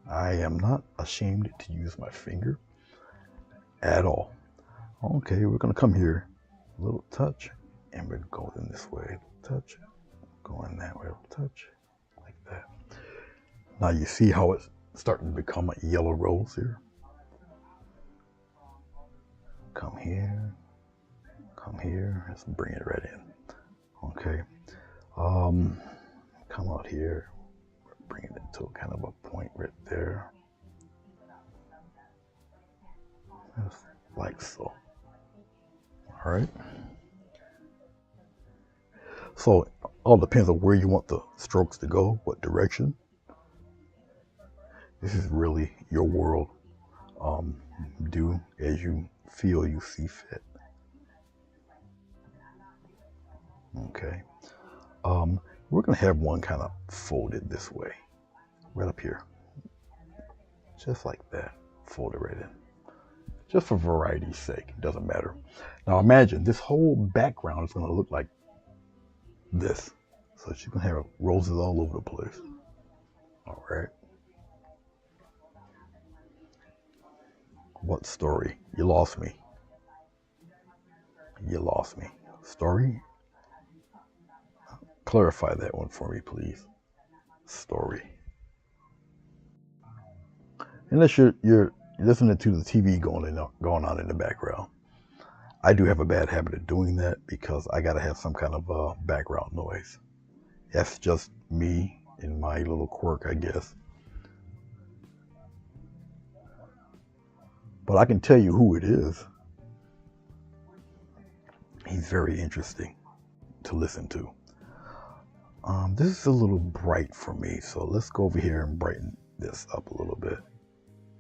[SPEAKER 1] I am not ashamed to use my finger at all. Okay, we're gonna come here, a little touch, and we're going this way. Touch, going that way, touch, like that. Now you see how it's starting to become a yellow rose here. Come here, let's bring it right in. Okay, come out here, bring it into kind of a point right there. Just like so. All right. So all depends on where you want the strokes to go, what direction. This is really your world. Do as you feel you see fit. Okay. We're gonna have one kind of folded this way, right up here, just like that, folded right in. Just for variety's sake, it doesn't matter. Now imagine this whole background is gonna look like this, so she's gonna have roses all over the place. All right. What story? You lost me. You lost me. Story? Clarify that one for me, please. Story. Unless you're listening to the TV going on in the background. I do have a bad habit of doing that because I gotta have some kind of background noise. That's just me and my little quirk, I guess. But I can tell you who it is. He's very interesting to listen to. This is a little bright for me, so let's go over here and brighten this up a little bit.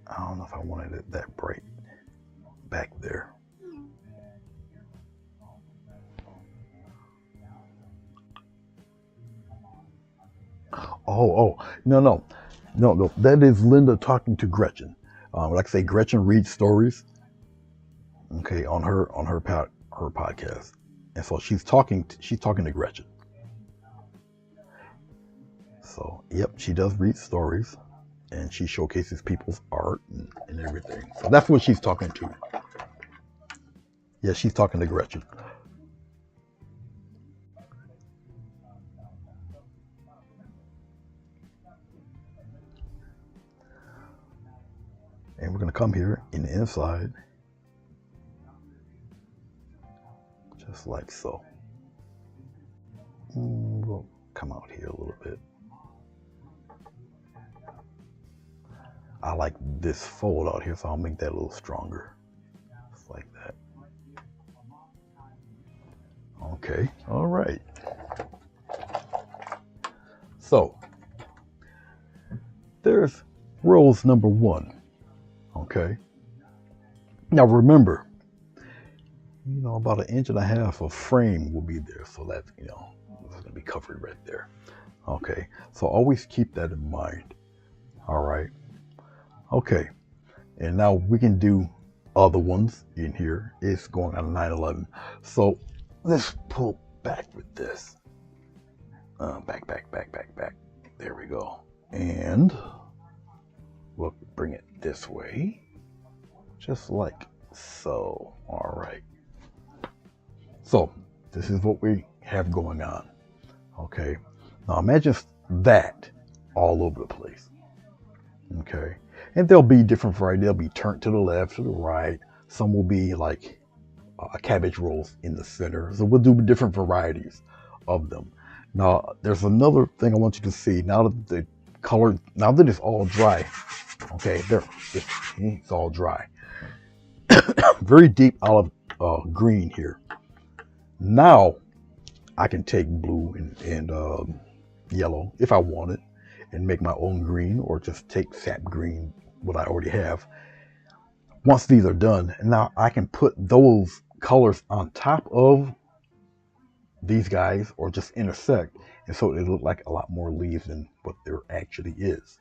[SPEAKER 1] I don't know if I wanted it that bright back there. No. That is Linda talking to Gretchen. Like I say, Gretchen reads stories. Okay, on her podcast, and so she's talking to Gretchen. So, yep, she does read stories, and she showcases people's art and everything. So that's what she's talking to. Yeah, she's talking to Gretchen. And we're going to come here in the inside, just like so. We'll come out here a little bit. I like this fold out here, so I'll make that a little stronger. Just like that. Okay, all right. So, there's rose number 1. Okay. Now remember, about 1.5 inches of frame will be there, so that's, it's going to be covered right there. Okay, so always keep that in mind. All right. Okay, and now we can do other ones in here. It's going on 9/11. So let's pull back with this. Back. There we go. And we'll bring it this way, just like so. All right. So this is what we have going on. Okay. Now imagine that all over the place. Okay. And there'll be different variety. They'll be turned to the left, to the right. Some will be like cabbage rolls in the center. So we'll do different varieties of them. Now, there's another thing I want you to see. Now that the color, now that it's all dry, okay, it's all dry. Very deep olive green here. Now, I can take blue and yellow if I want it and make my own green, or just take sap green, what I already have. Once these are done, and now I can put those colors on top of these guys, or just intersect, and so it look like a lot more leaves than what there actually is.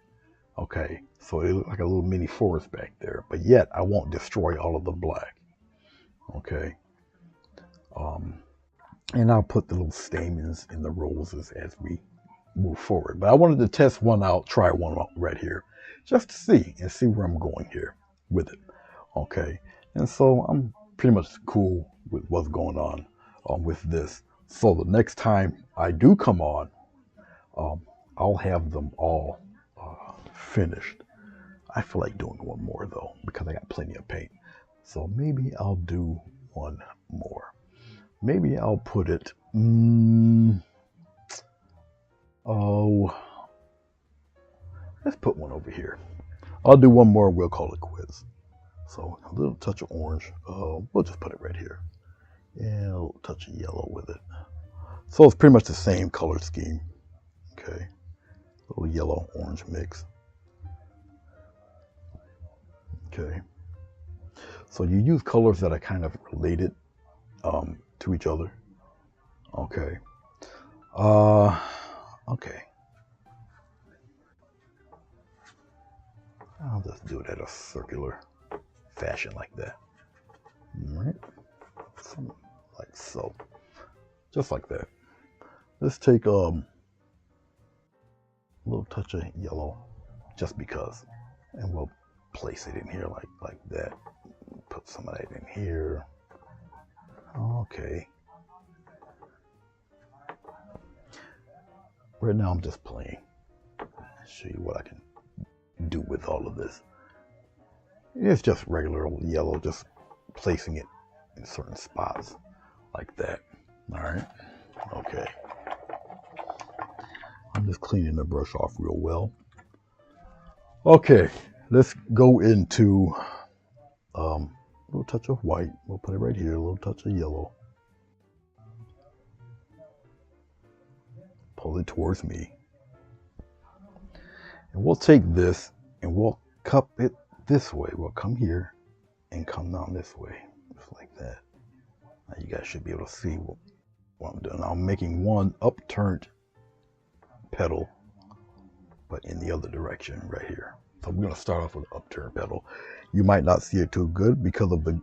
[SPEAKER 1] Okay, so it look like a little mini forest back there, but yet I won't destroy all of the black. Okay, and I'll put the little stamens in the roses as we move forward. But I wanted to test one out, try one out right here, just to see where I'm going here with it. Okay, and so I'm pretty much cool with what's going on with this. So the next time I do come on, I'll have them all finished. I feel like doing one more though, because I got plenty of paint. So maybe I'll do one more. Maybe I'll put it, let's put one over here. I'll do one more, we'll call it quits. So a little touch of orange, we'll just put it right here. And a little touch of yellow with it. So it's pretty much the same color scheme. Okay, a little yellow orange mix. Okay, so you use colors that are kind of related to each other. Okay. Okay. I'll just do it at a circular fashion like that. All right. Something like so. Just like that. Let's take a little touch of yellow, just because, and we'll place it in here like that. Put some of that in here. Okay. Right now I'm just playing. Show you what I can do with all of this. It's just regular old yellow, just placing it in certain spots like that. All right. Okay. I'm just cleaning the brush off real well. Okay, let's go into a little touch of white. We'll put it right here. A little touch of yellow. Pull it towards me. And we'll take this and we'll cup it this way. We'll come here and come down this way, just like that. Now you guys should be able to see what I'm doing. I'm making one upturned petal, but in the other direction right here. So I'm going to start off with an upturned petal. You might not see it too good because of the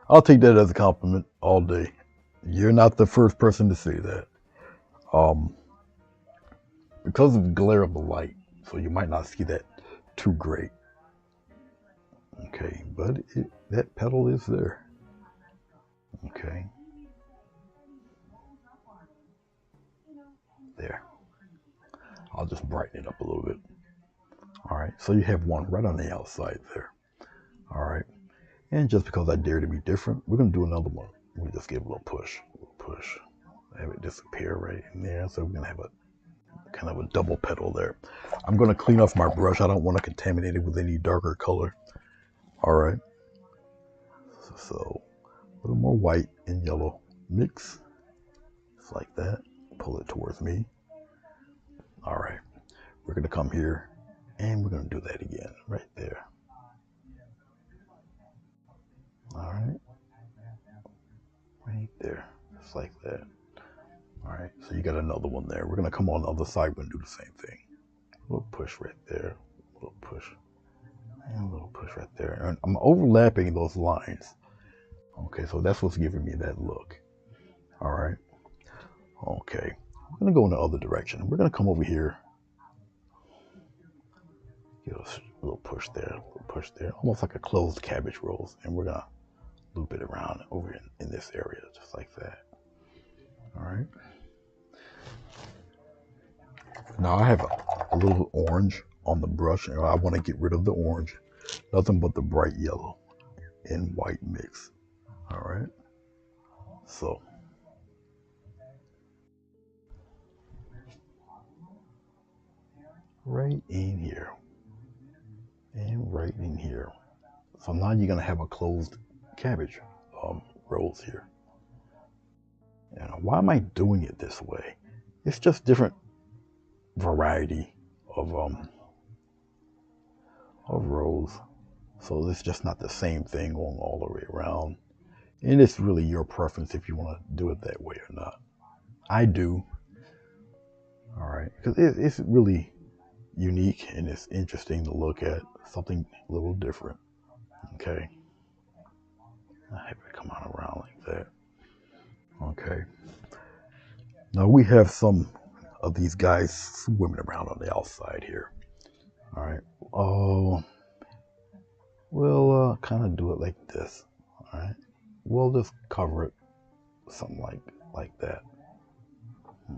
[SPEAKER 1] I'll take that as a compliment all day. You're not the first person to say that. Um, because of the glare of the light, so you might not see that too great. Okay, but that petal is there. Okay, there. I'll just brighten it up a little bit. All right, so you have one right on the outside there. All right, and just because I dare to be different, we're gonna do another one. We just give a little push, have it disappear right in there. So we're gonna have a kind of a double petal there. I'm gonna clean off my brush. I don't want to contaminate it with any darker color. All right, so a little more white and yellow mix, just like that. Pull it towards me. All right, we're gonna come here and we're gonna do that again right there. All right, right there, just like that. All right, so you got another one there. We're gonna come on the other side and do the same thing. A little push right there, a little push, and a little push right there. And I'm overlapping those lines. Okay, so that's what's giving me that look. All right, okay. We're gonna go in the other direction. We're gonna come over here. Get a little push there, almost like a closed cabbage rolls. And we're gonna loop it around over in this area, just like that. All right. Now I have a little orange on the brush, and I want to get rid of the orange. Nothing but the bright yellow and white mix. All right. So right in here and right in here. So now you're gonna have a closed cabbage rolls here. And why am I doing it this way? It's just different variety of rolls. So it's just not the same thing going all the way around. And it's really your preference if you want to do it that way or not. I do. All right, because it's really unique and it's interesting to look at, something a little different. Okay, I have it come on around like that. Okay, now we have some of these guys swimming around on the outside here. All right, oh, we'll kind of do it like this. All right, we'll just cover it something like that.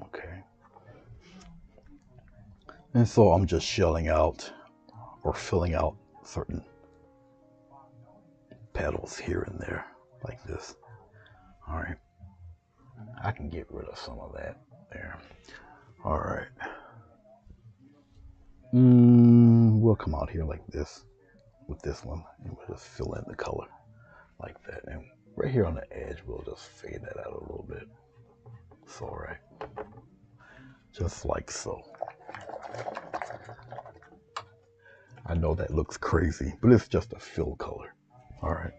[SPEAKER 1] Okay, and so I'm just shelling out or filling out certain petals here and there like this. All right, I can get rid of some of that there. All right, we'll come out here like this with this one, and we'll just fill in the color like that. And right here on the edge, we'll just fade that out a little bit. So, all right, just like so. I know that looks crazy, but it's just a fill color. All right,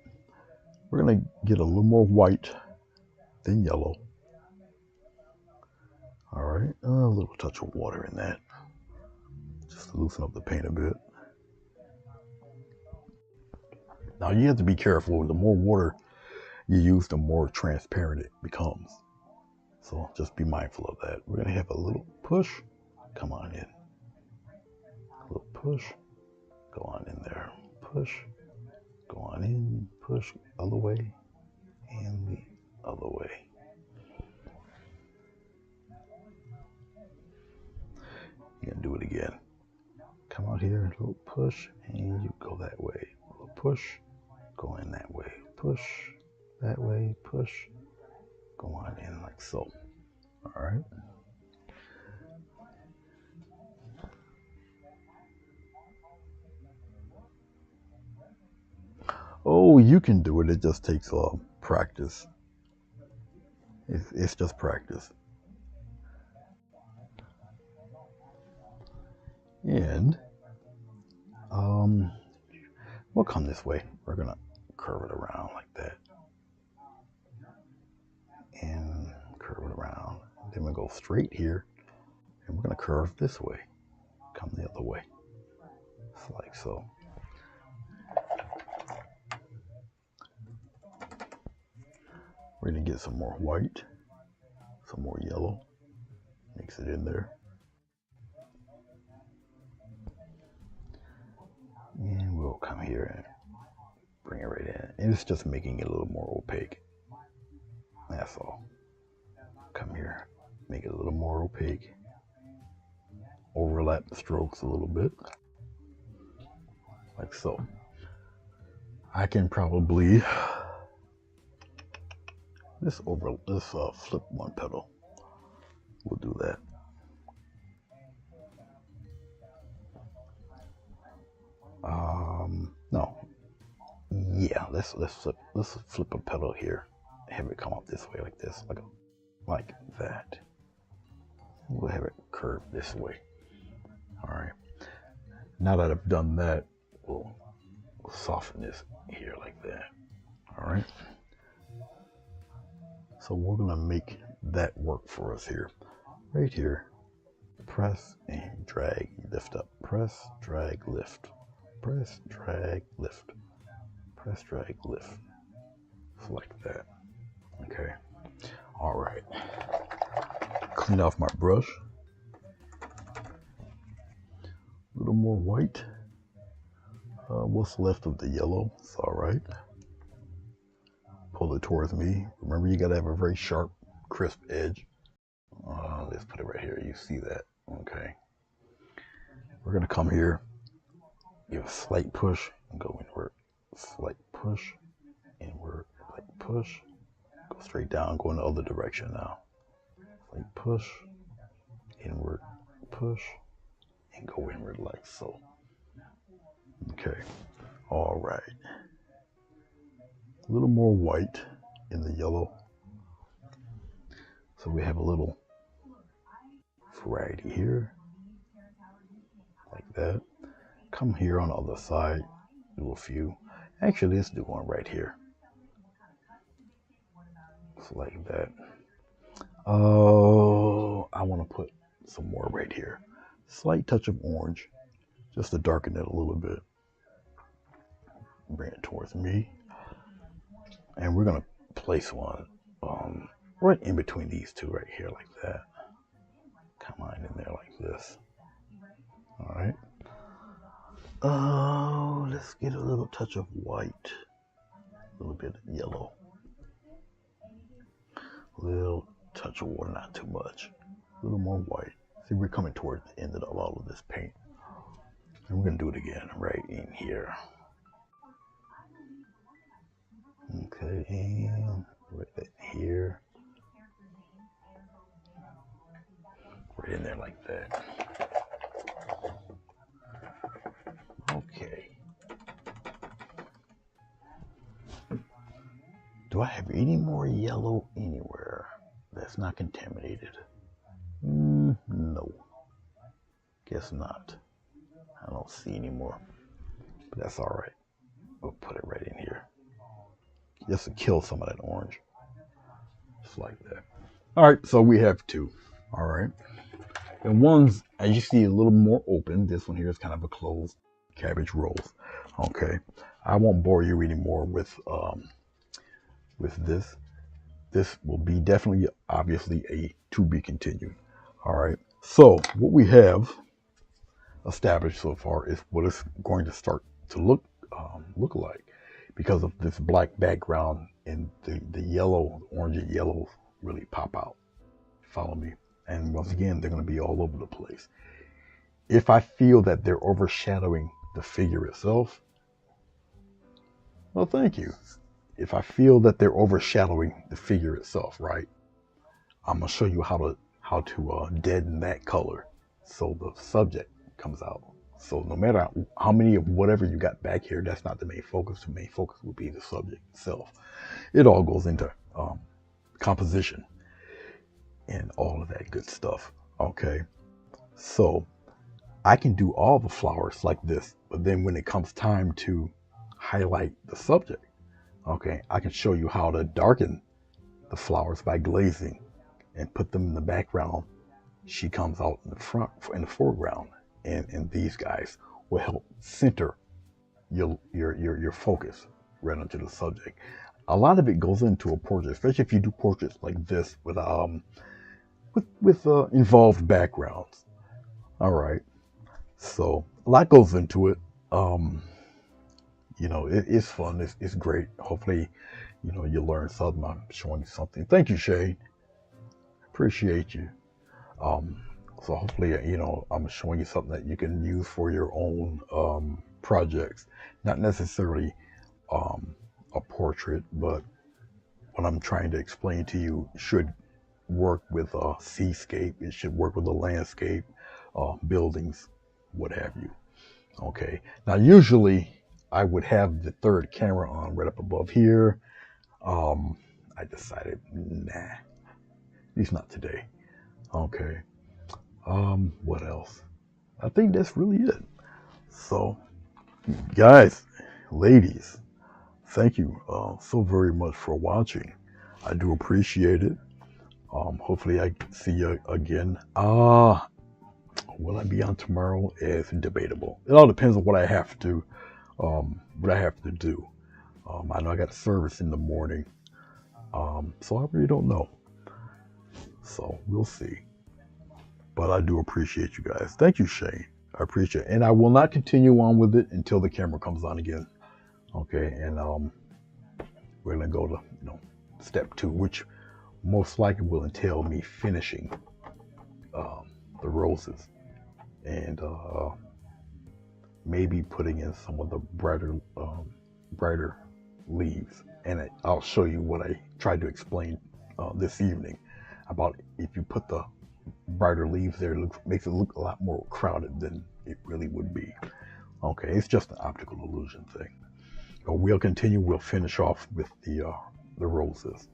[SPEAKER 1] we're gonna get a little more white than yellow. All right, a little touch of water in that, just to loosen up the paint a bit. Now you have to be careful. The more water you use, the more transparent it becomes. So just be mindful of that. We're gonna have a little push. Come on in. A little push. Go on in there. Push. Go on in. Push. Other way. And the other way. You're gonna do it again. Come out here. A little push. And you go that way. A little push. Go in that way. Push. That way. Push. Go on in like so. All right. Oh, you can do it. It just takes practice. It's just practice. And we'll come this way. We're gonna curve it around like that, and curve it around. Then we go straight here, and we're gonna curve this way. Come the other way, just like so. We're going to get some more white, some more yellow, mix it in there. And we'll come here and bring it right in. And it's just making it a little more opaque. That's all. Come here, make it a little more opaque. Overlap the strokes a little bit, like so. I can probably let's flip one petal. We'll do that. No. Yeah, let's flip a petal here. Have it come up this way, like this, like that. We'll have it curve this way. All right. Now that I've done that, we'll soften this here like that. All right. So we're gonna make that work for us here. Right here. Press and drag, lift up. Press, drag, lift. Press, drag, lift. Press, drag, lift. Just like that. Okay. All right. Clean off my brush. A little more white. What's left of the yellow? It's all right. Pull it towards me. Remember, you gotta have a very sharp, crisp edge. Let's put it right here. You see that? Okay. We're gonna come here, give a slight push, and go inward. Slight push, inward, slight push. Go straight down, go in the other direction now. Slight push, inward, push, and go inward like so. Okay. All right. A little more white in the yellow. So we have a little variety here, like that. Come here on the other side, do a few. Actually, let's do one right here. Just like that. Oh, I want to put some more right here. Slight touch of orange, just to darken it a little bit. Bring it towards me. And we're going to place one right in between these two right here, like that. Come on in there like this. All right. Oh, let's get a little touch of white. A little bit of yellow. A little touch of water, not too much. A little more white. See, we're coming towards the end of all of this paint. And we're going to do it again right in here. Okay, and right here. Right in there like that. Okay. Do I have any more yellow anywhere that's not contaminated? No. Guess not. I don't see any more. But that's all right. We'll put it right in here. Just to kill some of that orange. Just like that. All right, so we have two. All right. And one's, as you see, a little more open. This one here is kind of a closed cabbage rolls. Okay. I won't bore you anymore with this. This will be definitely, obviously, a to be continued. All right. So what we have established so far is what it's going to start to look like, because of this black background and the yellow, orange and yellow really pop out. Follow me. And once again, they're going to be all over the place. If I feel that they're overshadowing the figure itself, well, thank you. If I feel that they're overshadowing the figure itself, right, I'm going to show you how to deaden that color so the subject comes out. So no matter how many of whatever you got back here, that's not the main focus. The main focus will be the subject itself. It all goes into composition and all of that good stuff. Okay, so I can do all the flowers like this, but then when it comes time to highlight the subject, okay, I can show you how to darken the flowers by glazing and put them in the background. She comes out in the front, in the foreground, and these guys will help center your focus right onto the subject. a lot of it goes into a portrait, especially if you do portraits like this with involved backgrounds. All right, so a lot goes into it. It's fun. It's great. Hopefully, you learn something. I'm showing you something. Thank you, Shane. Appreciate you. Um, so hopefully, I'm showing you something that you can use for your own projects. Not necessarily a portrait, but what I'm trying to explain to you should work with a seascape. It should work with a landscape, buildings, what have you. Okay. Now, usually I would have the third camera on right up above here. I decided, nah, at least not today. Okay. What else? I think that's really it. So, guys, ladies, thank you so very much for watching. I do appreciate it. Hopefully I see you again. Will I be on tomorrow? Is debatable. It all depends on what I have to do. I know I got a service in the morning. So I really don't know. So we'll see. But I do appreciate you guys. Thank you, Shane. I appreciate it. And I will not continue on with it until the camera comes on again. Okay, and we're gonna go to step 2, which most likely will entail me finishing the roses and maybe putting in some of the brighter leaves. And I'll show you what I tried to explain this evening about if you put the brighter leaves there, makes it look a lot more crowded than it really would be. Okay, it's just an optical illusion thing. But we'll continue. We'll finish off with the roses,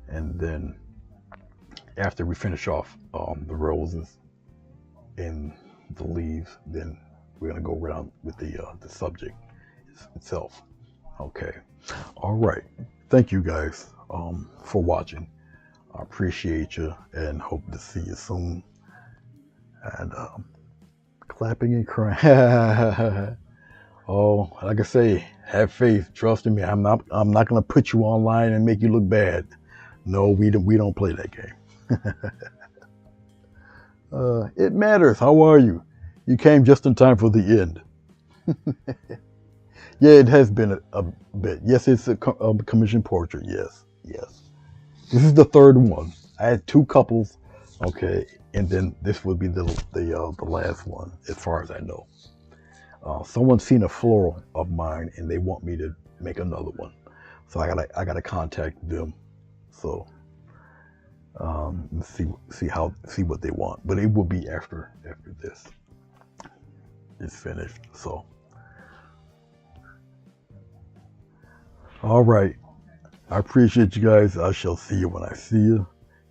[SPEAKER 1] and then after we finish off the roses and the leaves, then we're gonna go around with the subject itself. Okay. All right. Thank you guys for watching. I appreciate you and hope to see you soon. And clapping and crying. Oh, like I say, have faith. Trust in me. I'm not gonna put you online and make you look bad. No, we don't play that game. It matters. How are you? You came just in time for the end. Yeah, it has been a bit. Yes, it's a commission portrait. Yes. This is the third one. I had 2 couples, okay, and then this would be the last one, as far as I know. Someone's seen a floral of mine, and they want me to make another one, so I gotta contact them. So see what they want, but it will be after this is finished. So, all right. I appreciate you guys. I shall see you when I see you.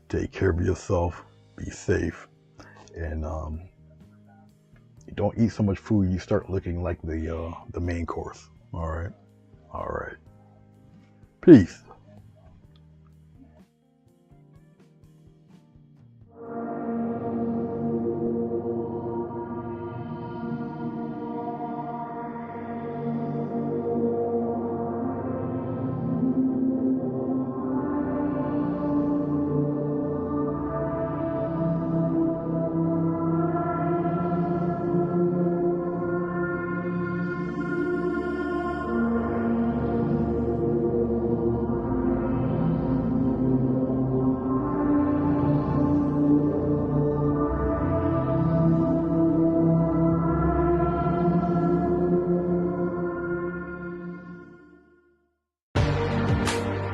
[SPEAKER 1] Take care of yourself. Be safe. And don't eat so much food you start looking like the main course. All right. Peace.